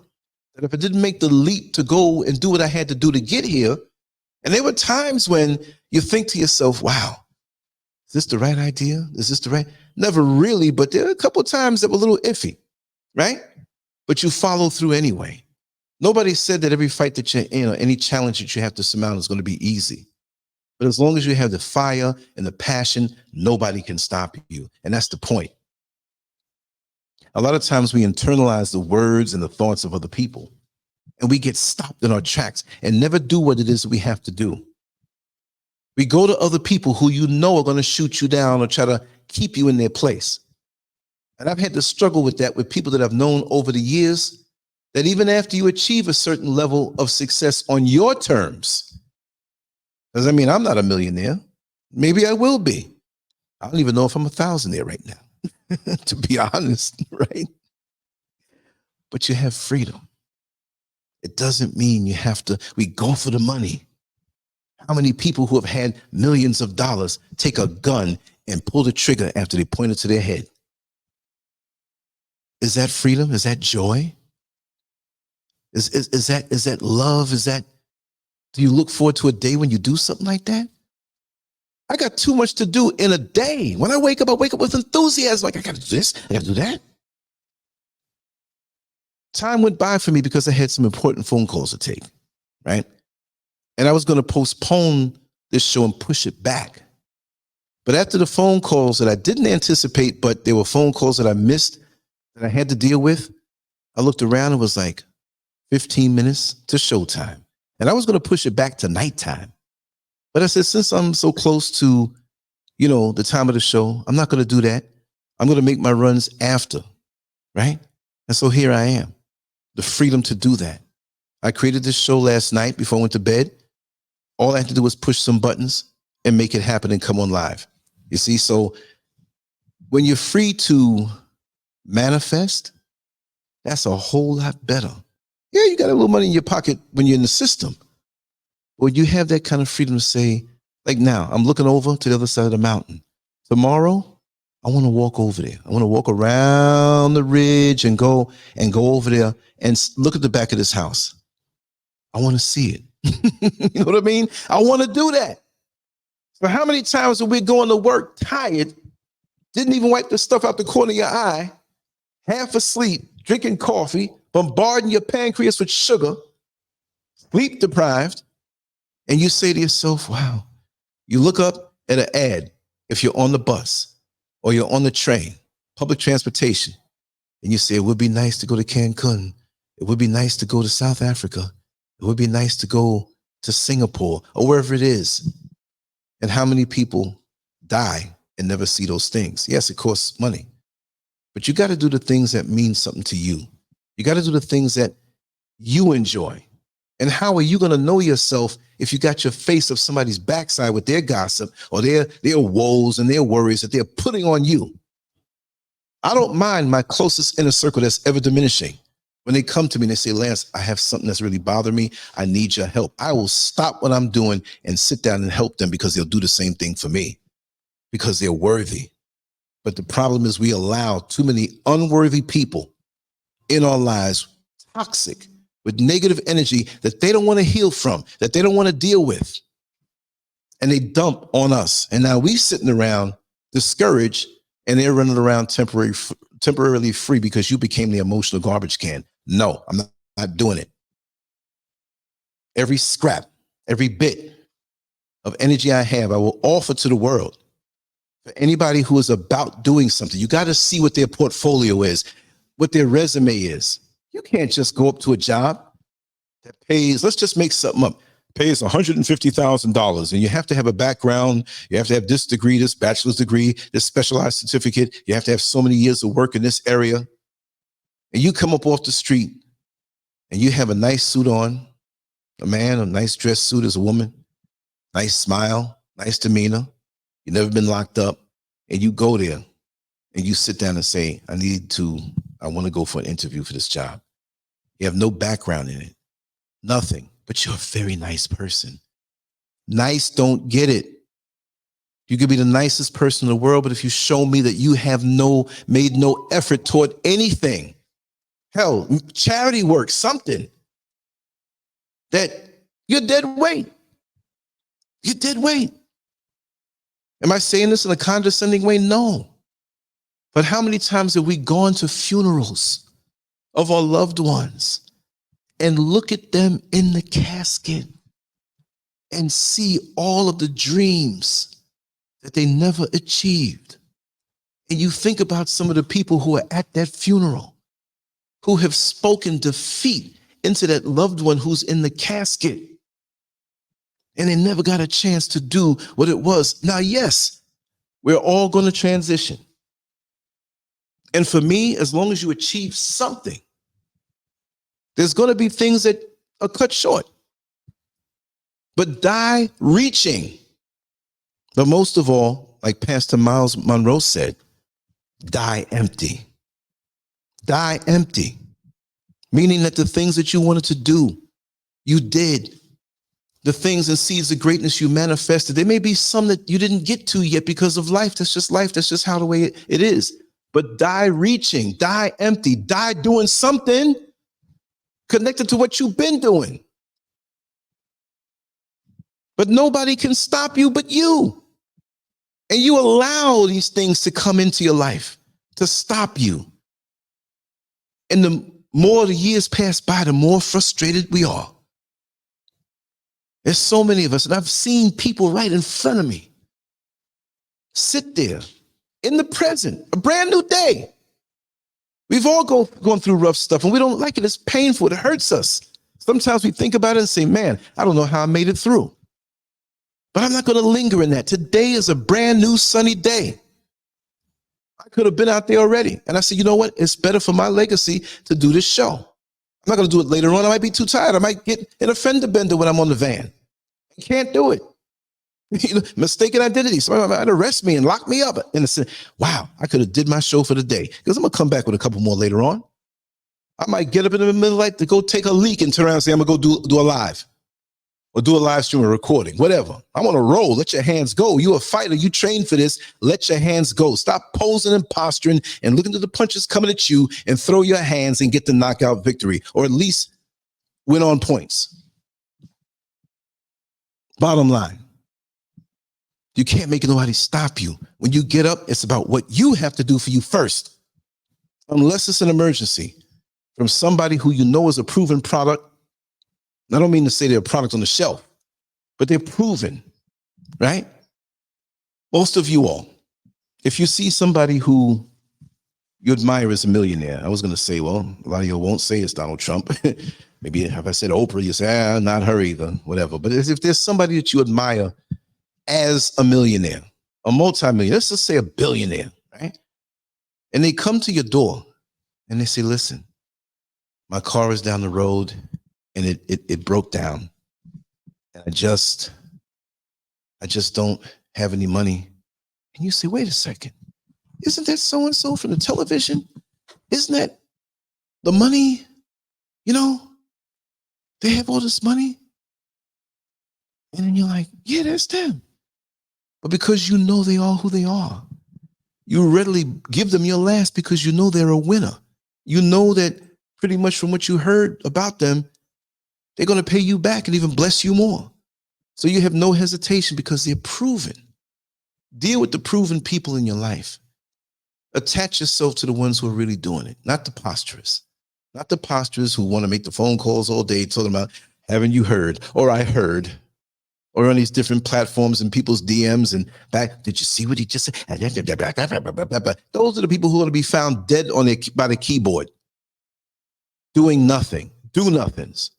Speaker 1: that if I didn't make the leap to go and do what I had to do to get here, and there were times when you think to yourself, wow, is this the right idea? Is this the right? Never really, but there are a couple of times that were a little iffy, right? But you follow through anyway. Nobody said that every fight that you're in or any challenge that you have to surmount is going to be easy. But as long as you have the fire and the passion, nobody can stop you. And that's the point. A lot of times we internalize the words and the thoughts of other people, and we get stopped in our tracks and never do what it is we have to do. We go to other people who you know are going to shoot you down or try to keep you in their place. And I've had to struggle with that with people that I've known over the years, that even after you achieve a certain level of success on your terms, because I mean, I'm not a millionaire. Maybe I will be. I don't even know if I'm a thousandaire right now. To be honest, right? But you have freedom. It doesn't mean you have to, we go for the money. How many people who have had millions of dollars take a gun and pull the trigger after they point it to their head? Is that freedom? Is that joy? Is that love? Do you look forward to a day when you do something like that? I got too much to do in a day. When I wake up with enthusiasm. Like, I got to do this, I got to do that. Time went by for me because I had some important phone calls to take, right? And I was going to postpone this show and push it back. But after the phone calls that I didn't anticipate, but there were phone calls that I missed that I had to deal with, I looked around and was like, 15 minutes to showtime. And I was going to push it back to nighttime. But I said, since I'm so close to, you know, the time of the show, I'm not going to do that. I'm going to make my runs after, right? And so here I am, the freedom to do that. I created this show last night before I went to bed. All I had to do was push some buttons and make it happen and come on live. You see, so when you're free to manifest, that's a whole lot better. Yeah, you got a little money in your pocket when you're in the system. Or you have that kind of freedom to say, Like now, I'm looking over to the other side of the mountain. Tomorrow, I want to walk over there. I want to walk around the ridge and go over there and look at the back of this house. I want to see it. You know what I mean? I want to do that. So how many times are we going to work tired, didn't even wipe the stuff out the corner of your eye, half asleep, drinking coffee, bombarding your pancreas with sugar, sleep deprived, and you say to yourself, wow, you look up at an ad if you're on the bus or you're on the train, public transportation, and you say, it would be nice to go to Cancun. It would be nice to go to South Africa. It would be nice to go to Singapore or wherever it is. And how many people die and never see those things? Yes, it costs money, but you got to do the things that mean something to you. You got to do the things that you enjoy. And how are you going to know yourself if you got your face of somebody's backside with their gossip or their woes and their worries that they're putting on you? I don't mind my closest inner circle that's ever diminishing. When they come to me and they say, Lance, I have something that's really bothering me. I need your help. I will stop what I'm doing and sit down and help them because they'll do the same thing for me because they're worthy. But the problem is we allow too many unworthy people in our lives, toxic, with negative energy that they don't want to heal from, that they don't want to deal with. And they dump on us. And now we sitting around discouraged and they're running around temporarily free because you became the emotional garbage can. No, I'm not doing it. Every scrap, every bit of energy I have, I will offer to the world. For anybody who is about doing something, you got to see what their portfolio is, what their resume is. You can't just go up to a job that pays, let's just make something up, pays $150,000, and you have to have a background, you have to have this degree, this bachelor's degree, this specialized certificate, you have to have so many years of work in this area, and you come up off the street and you have a nice suit on, a man, a nice dress suit as a woman, nice smile, nice demeanor, you've never been locked up, and you go there and you sit down and say, I want to go for an interview for this job. You have no background in it, nothing, but you're a very nice person. Nice don't get it. You could be the nicest person in the world, but if you show me that you have made no effort toward anything, hell, charity work, something, that you're dead weight. You're dead weight. Am I saying this in a condescending way? No. But how many times have we gone to funerals of our loved ones and look at them in the casket and see all of the dreams that they never achieved? And you think about some of the people who are at that funeral, who have spoken defeat into that loved one who's in the casket, and they never got a chance to do what it was. Now, yes, we're all going to transition. And for me, as long as you achieve something, there's going to be things that are cut short. But die reaching. But most of all, like Pastor Miles Monroe said, die empty. Die empty. Meaning that the things that you wanted to do, you did. The things and seeds of greatness you manifested. There may be some that you didn't get to yet because of life. That's just life. That's just how the way it is. But die reaching, die empty, die doing something connected to what you've been doing. But nobody can stop you but you. And you allow these things to come into your life to stop you. And the more the years pass by, the more frustrated we are. There's so many of us, and I've seen people right in front of me sit there in the present, a brand new day. We've all gone through rough stuff, and we don't like it. It's painful. It hurts us. Sometimes we think about it and say, man, I don't know how I made it through. But I'm not going to linger in that. Today is a brand new sunny day. I could have been out there already. And I said, you know what? It's better for my legacy to do this show. I'm not going to do it later on. I might be too tired. I might get in a fender bender when I'm on the van. I can't do it. Mistaken identity. Somebody might arrest me and lock me up. And say, wow, I could have did my show for the day. Because I'm going to come back with a couple more later on. I might get up in the middle of the night to go take a leak and turn around and say, I'm going to go do a live. or do a live stream or recording, whatever. I'm on a roll. Let your hands go. You're a fighter. You train for this. Let your hands go. Stop posing and posturing and looking to the punches coming at you, and throw your hands and get the knockout victory, or at least win on points. Bottom line, you can't make nobody stop you. When you get up, it's about what you have to do for you first. Unless it's an emergency from somebody who you know is a proven product. I don't mean to say they're a product on the shelf, but they're proven, right? Most of you all, if you see somebody who you admire as a millionaire, I was going to say, well, a lot of you won't say it's Donald Trump. Maybe if I said Oprah, you say, not her either, whatever. But if there's somebody that you admire as a millionaire, a multi-millionaire, let's just say a billionaire, right? And they come to your door and they say, listen, my car is down the road and it broke down. And I just don't have any money. And you say, wait a second, isn't that so-and-so from the television? Isn't that the money? You know, they have all this money. And then you're like, yeah, that's them. But because you know they are who they are, you readily give them your last because you know they're a winner. You know that pretty much from what you heard about them, they're going to pay you back and even bless you more. So you have no hesitation because they're proven. Deal with the proven people in your life. Attach yourself to the ones who are really doing it, not the posturers. Not the posturers who want to make the phone calls all day talking about, haven't you heard, or I heard, or on these different platforms and people's DMs and back, did you see what he just said? Those are the people who are going to be found dead on by the keyboard, doing nothing, do-nothings.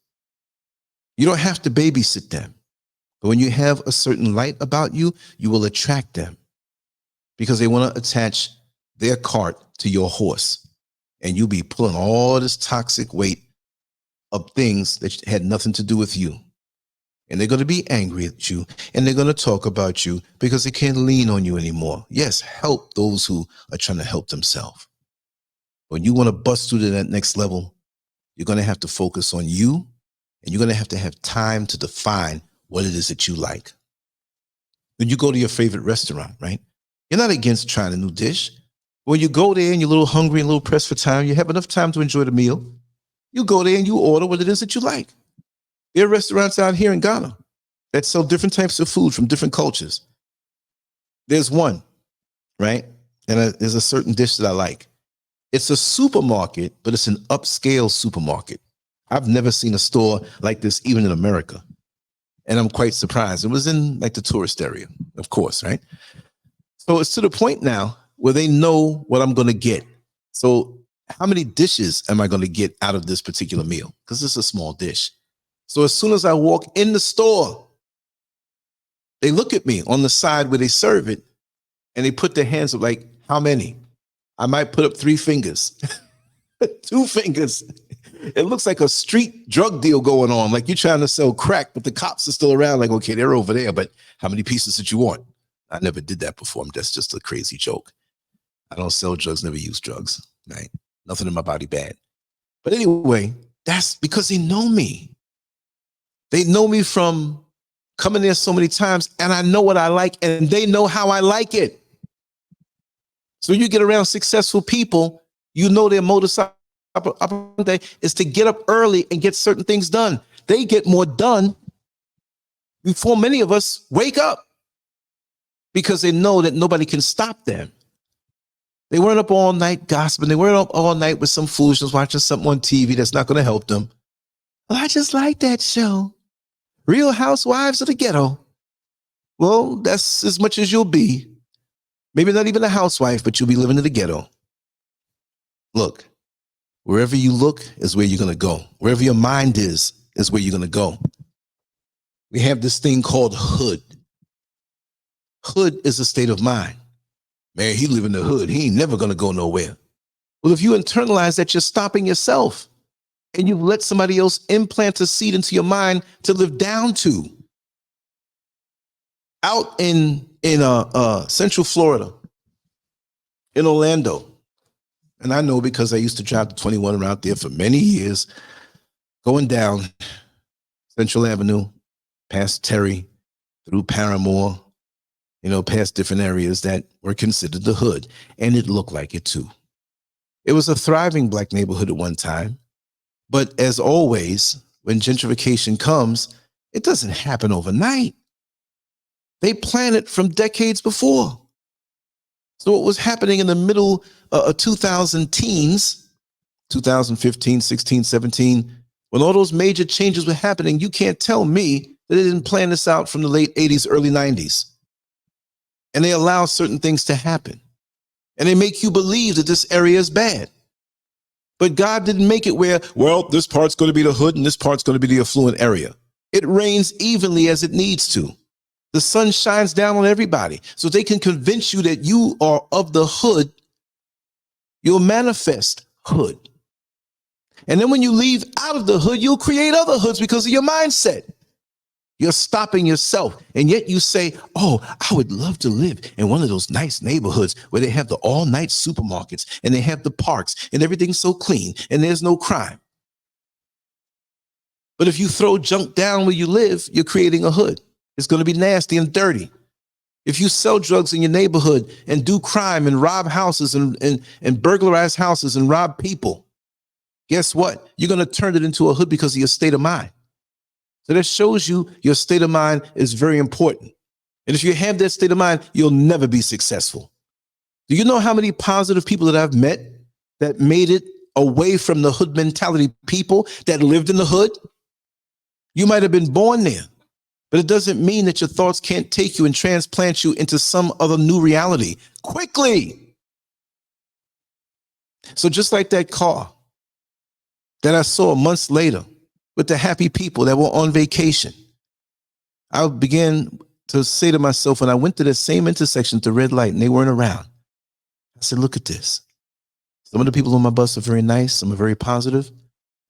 Speaker 1: You don't have to babysit them. But when you have a certain light about you, you will attract them because they want to attach their cart to your horse. And you'll be pulling all this toxic weight of things that had nothing to do with you. And they're going to be angry at you and they're going to talk about you because they can't lean on you anymore. Yes, help those who are trying to help themselves. When you want to bust through to that next level, you're going to have to focus on you, and you're going to have time to define what it is that you like. When you go to your favorite restaurant, right? You're not against trying a new dish. When you go there and you're a little hungry and a little pressed for time, you have enough time to enjoy the meal. You go there and you order what it is that you like. There are restaurants out here in Ghana that sell different types of food from different cultures. There's one, right? And there's a certain dish that I like. It's a supermarket, but it's an upscale supermarket. I've never seen a store like this, even in America. And I'm quite surprised. It was in like the tourist area, of course, right? So it's to the point now where they know what I'm going to get. So how many dishes am I going to get out of this particular meal? Because it's a small dish. So as soon as I walk in the store, they look at me on the side where they serve it and they put their hands up like, how many? I might put up 3 fingers, 2 fingers. It looks like a street drug deal going on. Like you're trying to sell crack, but the cops are still around. Like, okay, they're over there, but how many pieces did you want? I never did that before. That's just a crazy joke. I don't sell drugs, never use drugs, right? Nothing in my body bad. But anyway, that's because they know me. They know me from coming there so many times, and I know what I like, and they know how I like it. So when you get around successful people, you know their modus operandi is to get up early and get certain things done. They get more done before many of us wake up because they know that nobody can stop them. They weren't up all night gossiping. They weren't up all night with some foolishness watching something on TV that's not going to help them. Well, I just like that show. Real Housewives of the Ghetto. Well, that's as much as you'll be. Maybe not even a housewife, but you'll be living in the ghetto. Look, wherever you look is where you're going to go. Wherever your mind is where you're going to go. We have this thing called hood. Hood is a state of mind. Man, he live in the hood. He ain't never going to go nowhere. Well, if you internalize that, you're stopping yourself. And you've let somebody else implant a seed into your mind to live down to. Out in Central Florida, in Orlando, and I know because I used to drive the 21 around there for many years, going down Central Avenue, past Terry, through Paramore, past different areas that were considered the hood. And it looked like it too. It was a thriving black neighborhood at one time. But as always, when gentrification comes, it doesn't happen overnight. They planned it from decades before. So what was happening in the middle of 2000 teens, 2015, 16, 17, when all those major changes were happening, you can't tell me that they didn't plan this out from the late 80s, early 90s. And they allow certain things to happen. And they make you believe that this area is bad. But God didn't make it where, well, this part's going to be the hood and this part's going to be the affluent area. It rains evenly as it needs to. The sun shines down on everybody. So they can convince you that you are of the hood, you'll manifest hood. And then when you leave out of the hood, you'll create other hoods because of your mindset. You're stopping yourself. And yet you say, oh, I would love to live in one of those nice neighborhoods where they have the all-night supermarkets and they have the parks and everything's so clean and there's no crime. But if you throw junk down where you live, you're creating a hood. It's going to be nasty and dirty. If you sell drugs in your neighborhood and do crime and rob houses and burglarize houses and rob people, guess what? You're going to turn it into a hood because of your state of mind. So that shows you your state of mind is very important. And if you have that state of mind, you'll never be successful. Do you know how many positive people that I've met that made it away from the hood mentality, people that lived in the hood? You might have been born there, but it doesn't mean that your thoughts can't take you and transplant you into some other new reality quickly. So just like that car that I saw months later with the happy people that were on vacation, I began to say to myself, when I went to the same intersection to red light and they weren't around, I said, look at this. Some of the people on my bus are very nice. Some are very positive,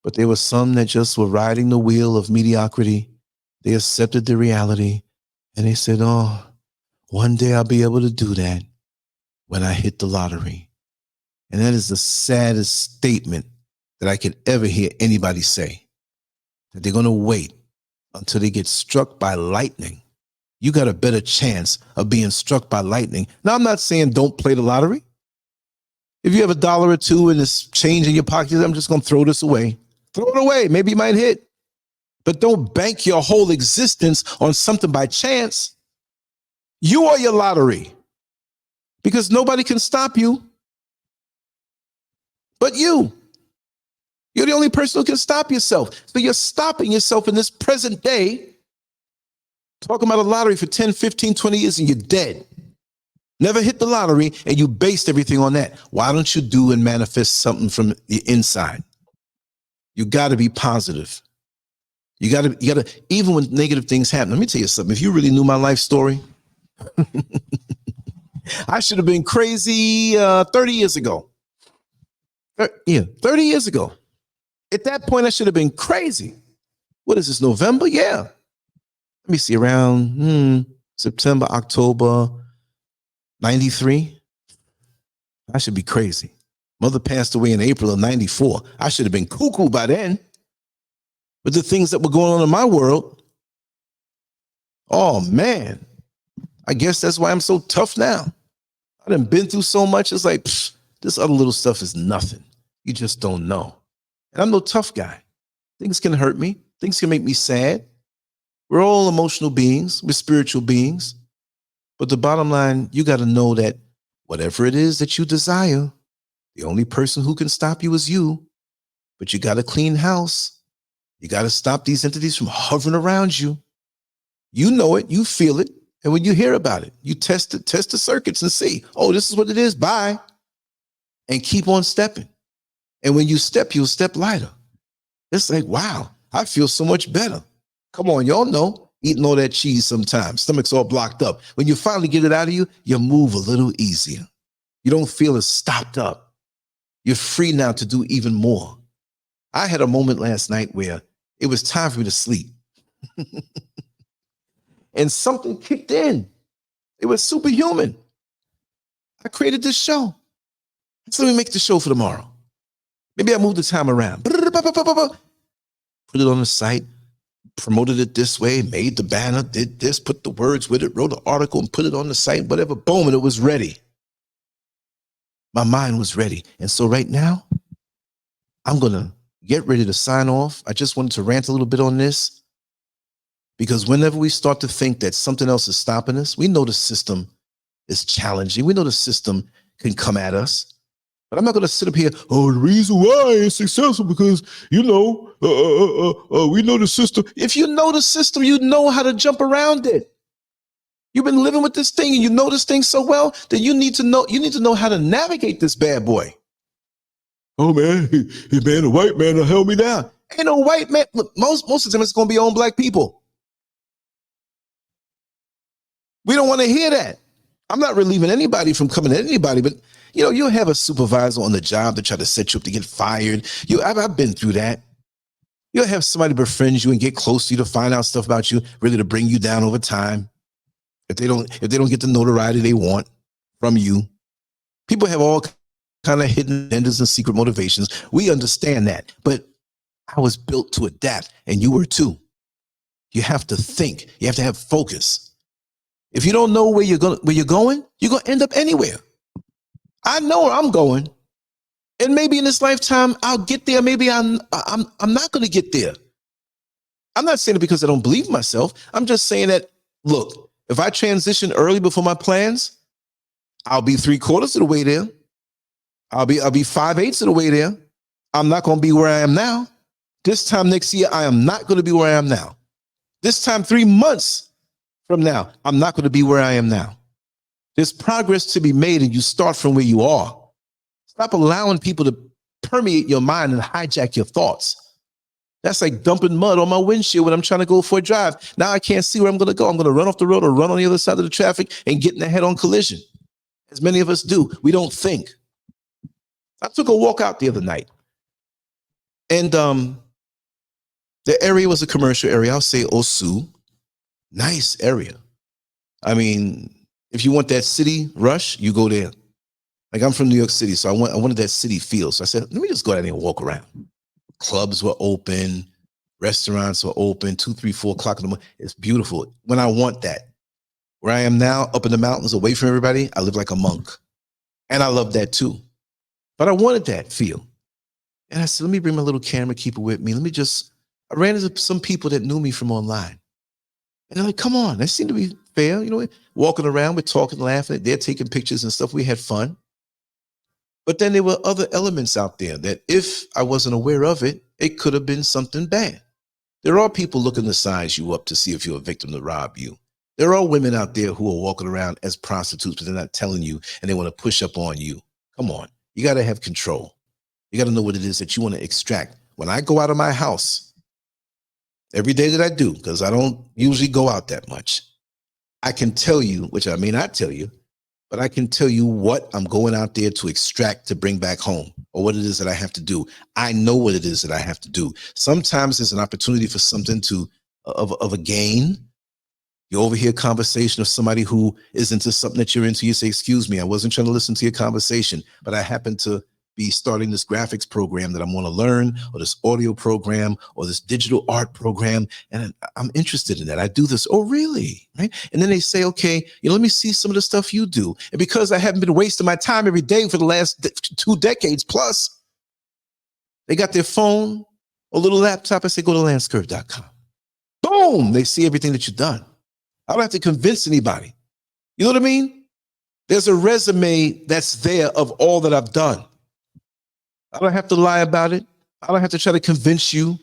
Speaker 1: but there were some that just were riding the wheel of mediocrity. They accepted the reality and they said, oh, one day I'll be able to do that when I hit the lottery. And that is the saddest statement that I could ever hear anybody say, that they're going to wait until they get struck by lightning. You got a better chance of being struck by lightning. Now, I'm not saying don't play the lottery. If you have $1 or $2 and it's change in your pocket, I'm just going to throw this away. Throw it away. Maybe you might hit. But don't bank your whole existence on something by chance. You are your lottery because nobody can stop you but you. You're the only person who can stop yourself. So you're stopping yourself in this present day, talking about a lottery for 10, 15, 20 years, and you're dead. Never hit the lottery, and you based everything on that. Why don't you do and manifest something from the inside? You got to be positive. You got to, even when negative things happen. Let me tell you something. If you really knew my life story, I should have been crazy 30 years ago. 30 years ago. At that point, I should have been crazy. What is this, November? Yeah. Let me see, around September, October, 93. I should be crazy. Mother passed away in April of 94. I should have been cuckoo by then. But the things that were going on in my world, oh man, I guess that's why I'm so tough now. I done been through so much. It's like, this other little stuff is nothing. You just don't know. And I'm no tough guy. Things can hurt me. Things can make me sad. We're all emotional beings. We're spiritual beings. But the bottom line, you got to know that whatever it is that you desire, the only person who can stop you is you. But you got to clean house. You got to stop these entities from hovering around you. You know it. You feel it. And when you hear about it, you test the circuits and see, oh, this is what it is. Bye. And keep on stepping. And when you step, you'll step lighter. It's like, wow, I feel so much better. Come on, y'all know, eating all that cheese sometimes, stomach's all blocked up. When you finally get it out of you, you move a little easier. You don't feel as stopped up. You're free now to do even more. I had a moment last night where it was time for me to sleep. And something kicked in. It was superhuman. I created this show. So let me make the show for tomorrow. Maybe I move the time around. Put it on the site. promoted it this way, made the banner, did this, put the words with it, wrote an article and put it on the site, whatever, boom, and it was ready. My mind was ready. And so right now, I'm going to get ready to sign off. I just wanted to rant a little bit on this because whenever we start to think that something else is stopping us, we know the system is challenging. We know the system can come at us. But I'm not going to sit up here, oh, the reason why it's successful because, you know, we know the system. If you know the system, you know how to jump around it. You've been living with this thing and you know this thing so well that you need to know how to navigate this bad boy. Oh man, hey man, a white man will help me down. Ain't no white man. Look, most of the time it's going to be on black people. We don't want to hear that. I'm not relieving anybody from coming at anybody, but you know, you'll have a supervisor on the job that try to set you up to get fired. I've been through that. You'll have somebody befriend you and get close to you to find out stuff about you, really to bring you down over time. If they don't get the notoriety they want from you. People have all kind of hidden agendas and secret motivations. We understand that, but I was built to adapt, and you were too. You have to think. You have to have focus. If you don't know where you're going, you're gonna end up anywhere. I know where I'm going, and maybe in this lifetime I'll get there. Maybe I'm not going to get there. I'm not saying it because I don't believe in myself. I'm just saying that, look, if I transition early before my plans, I'll be 3/4 of the way there. I'll be 5/8 of the way there. I'm not going to be where I am now. This time next year, I am not going to be where I am now. This time 3 months from now, I'm not going to be where I am now. There's progress to be made, and you start from where you are. Stop allowing people to permeate your mind and hijack your thoughts. That's like dumping mud on my windshield when I'm trying to go for a drive. Now I can't see where I'm going to go. I'm going to run off the road or run on the other side of the traffic and get in a head-on collision. As many of us do, we don't think. I took a walk out the other night, and the area was a commercial area. I'll say Osu. Nice area. I mean, if you want that city rush, you go there. Like, I'm from New York City, so I wanted that city feel. So I said, let me just go out there and walk around. Clubs were open, restaurants were open, 2, 3, 4 o'clock in the morning. It's beautiful. When I want that. Where I am now, up in the mountains, away from everybody, I live like a monk. And I love that too. But I wanted that feel. And I said, let me bring my little camera, keep it with me. I ran into some people that knew me from online. And they're like, come on, that seemed to be fair. You know, walking around, we're talking, laughing, they're taking pictures and stuff. We had fun. But then there were other elements out there that if I wasn't aware of it, it could have been something bad. There are people looking to size you up to see if you're a victim to rob you. There are women out there who are walking around as prostitutes, but they're not telling you, and they want to push up on you. Come on. You got to have control. You got to know what it is that you want to extract. When I go out of my house, every day that I do, because I don't usually go out that much, I can tell you, which I may not tell you, but I can tell you what I'm going out there to extract to bring back home, or what it is that I have to do. I know what it is that I have to do. Sometimes there's an opportunity for something of a gain. You overhear a conversation of somebody who is into something that you're into. You say, excuse me, I wasn't trying to listen to your conversation, but I happen to be starting this graphics program that I want to learn, or this audio program, or this digital art program. And I'm interested in that. I do this. Oh, really? Right? And then they say, okay, let me see some of the stuff you do. And because I haven't been wasting my time every day for the last 2 decades plus, they got their phone, a little laptop. I say, go to LANCESCURV.com. Boom. They see everything that you've done. I don't have to convince anybody. You know what I mean? There's a resume that's there of all that I've done. I don't have to lie about it. I don't have to try to convince you.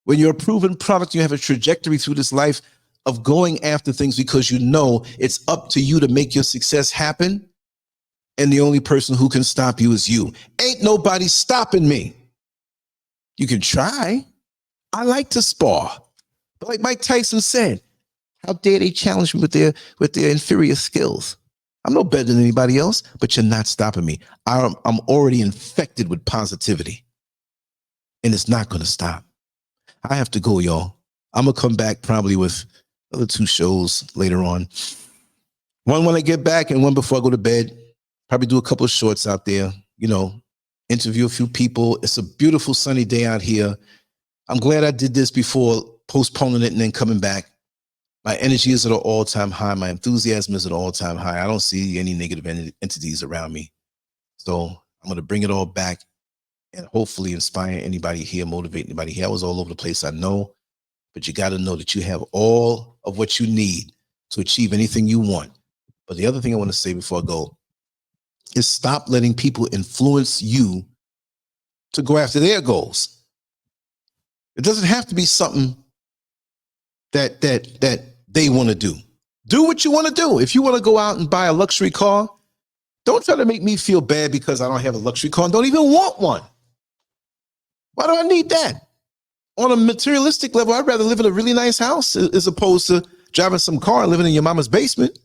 Speaker 1: When you're a proven product, you have a trajectory through this life of going after things because you know it's up to you to make your success happen. And the only person who can stop you is you. Ain't nobody stopping me. You can try. I like to spar. But like Mike Tyson said, how dare they challenge me with their inferior skills? I'm no better than anybody else, but you're not stopping me. I'm already infected with positivity, and it's not going to stop. I have to go, y'all. I'm going to come back probably with other 2 shows later on. One when I get back and one before I go to bed. Probably do a couple of shorts out there, interview a few people. It's a beautiful sunny day out here. I'm glad I did this before postponing it and then coming back. My energy is at an all-time high. My enthusiasm is at an all-time high. I don't see any negative entities around me. So I'm going to bring it all back and hopefully inspire anybody here, motivate anybody here. I was all over the place, I know, but you got to know that you have all of what you need to achieve anything you want. But the other thing I want to say before I go is stop letting people influence you to go after their goals. It doesn't have to be something that they want to do. Do what you want to do. If you want to go out and buy a luxury car, don't try to make me feel bad because I don't have a luxury car and don't even want one. Why do I need that? On a materialistic level, I'd rather live in a really nice house as opposed to driving some car and living in your mama's basement.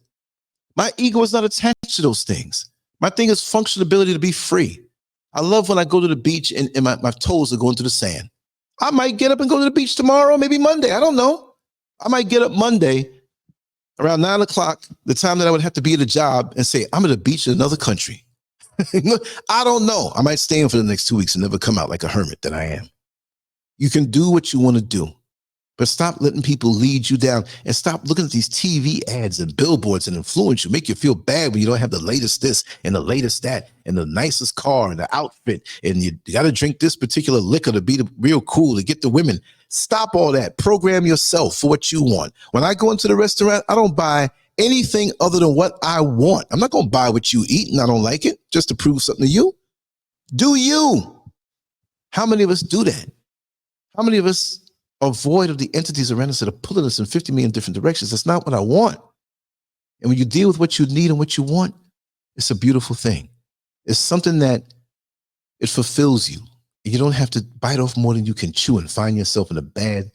Speaker 1: My ego is not attached to those things. My thing is functionability, to be free. I love when I go to the beach and my toes are going through the sand. I might get up and go to the beach tomorrow, maybe Monday. I don't know. I might get up Monday around 9 o'clock, the time that I would have to be at a job, and say, I'm at a beach in another country. I don't know. I might stay in for the next 2 weeks and never come out like a hermit that I am. You can do what you want to do, but stop letting people lead you down and stop looking at these TV ads and billboards and influence you, make you feel bad when you don't have the latest this and the latest that and the nicest car and the outfit. And you got to drink this particular liquor to be real cool to get the women. Stop all that. Program yourself for what you want. When I go into the restaurant, I don't buy anything other than what I want. I'm not going to buy what you eat and I don't like it just to prove something to you. Do you? How many of us do that? How many of us are void of the entities around us that are pulling us in 50 million different directions? That's not what I want. And when you deal with what you need and what you want, it's a beautiful thing. It's something that it fulfills you. You don't have to bite off more than you can chew and find yourself in a bad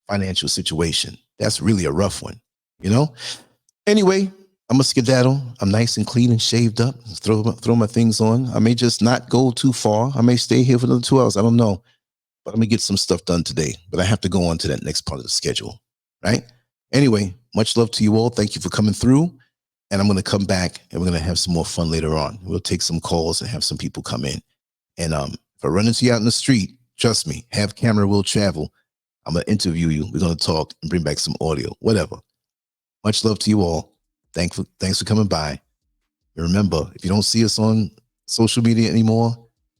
Speaker 1: financial situation. That's really a rough one, you know? Anyway, I'm a skedaddle. I'm nice and clean and shaved up. Throw my things on. I may just not go too far. I may stay here for another 2 hours. I don't know. But I'm going to get some stuff done today. But I have to go on to that next part of the schedule, right? Anyway, much love to you all. Thank you for coming through. And I'm going to come back and we're going to have some more fun later on. We'll take some calls and have some people come in. And if I run into you out in the street, trust me, have camera will travel. I'm going to interview you. We're going to talk and bring back some audio, whatever. Much love to you all. Thanks for coming by. And remember, if you don't see us on social media anymore,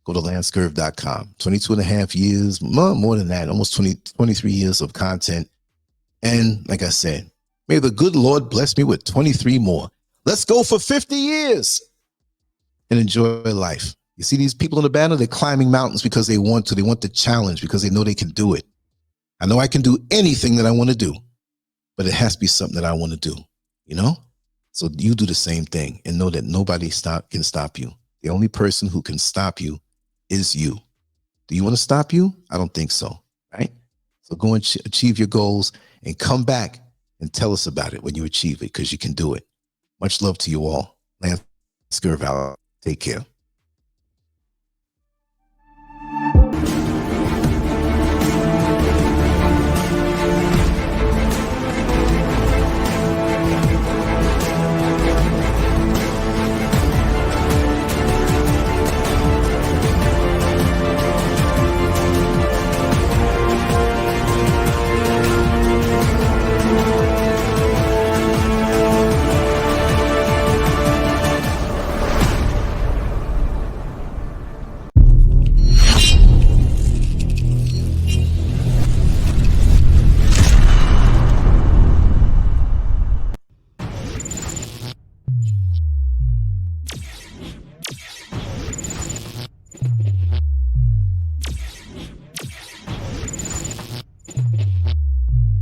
Speaker 1: go to LANCESCURV.com. 22 and a half years, more than that, almost 23 years of content. And like I said, may the good Lord bless me with 23 more. Let's go for 50 years and enjoy life. You see these people in the banner, they're climbing mountains because they want to. They want the challenge because they know they can do it. I know I can do anything that I want to do, but it has to be something that I want to do, you know? So you do the same thing and know that nobody can stop you. The only person who can stop you is you. Do you want to stop you? I don't think so, right? So go and achieve your goals and come back and tell us about it when you achieve it, because you can do it. Much love to you all. LANCESCURV out. Take care.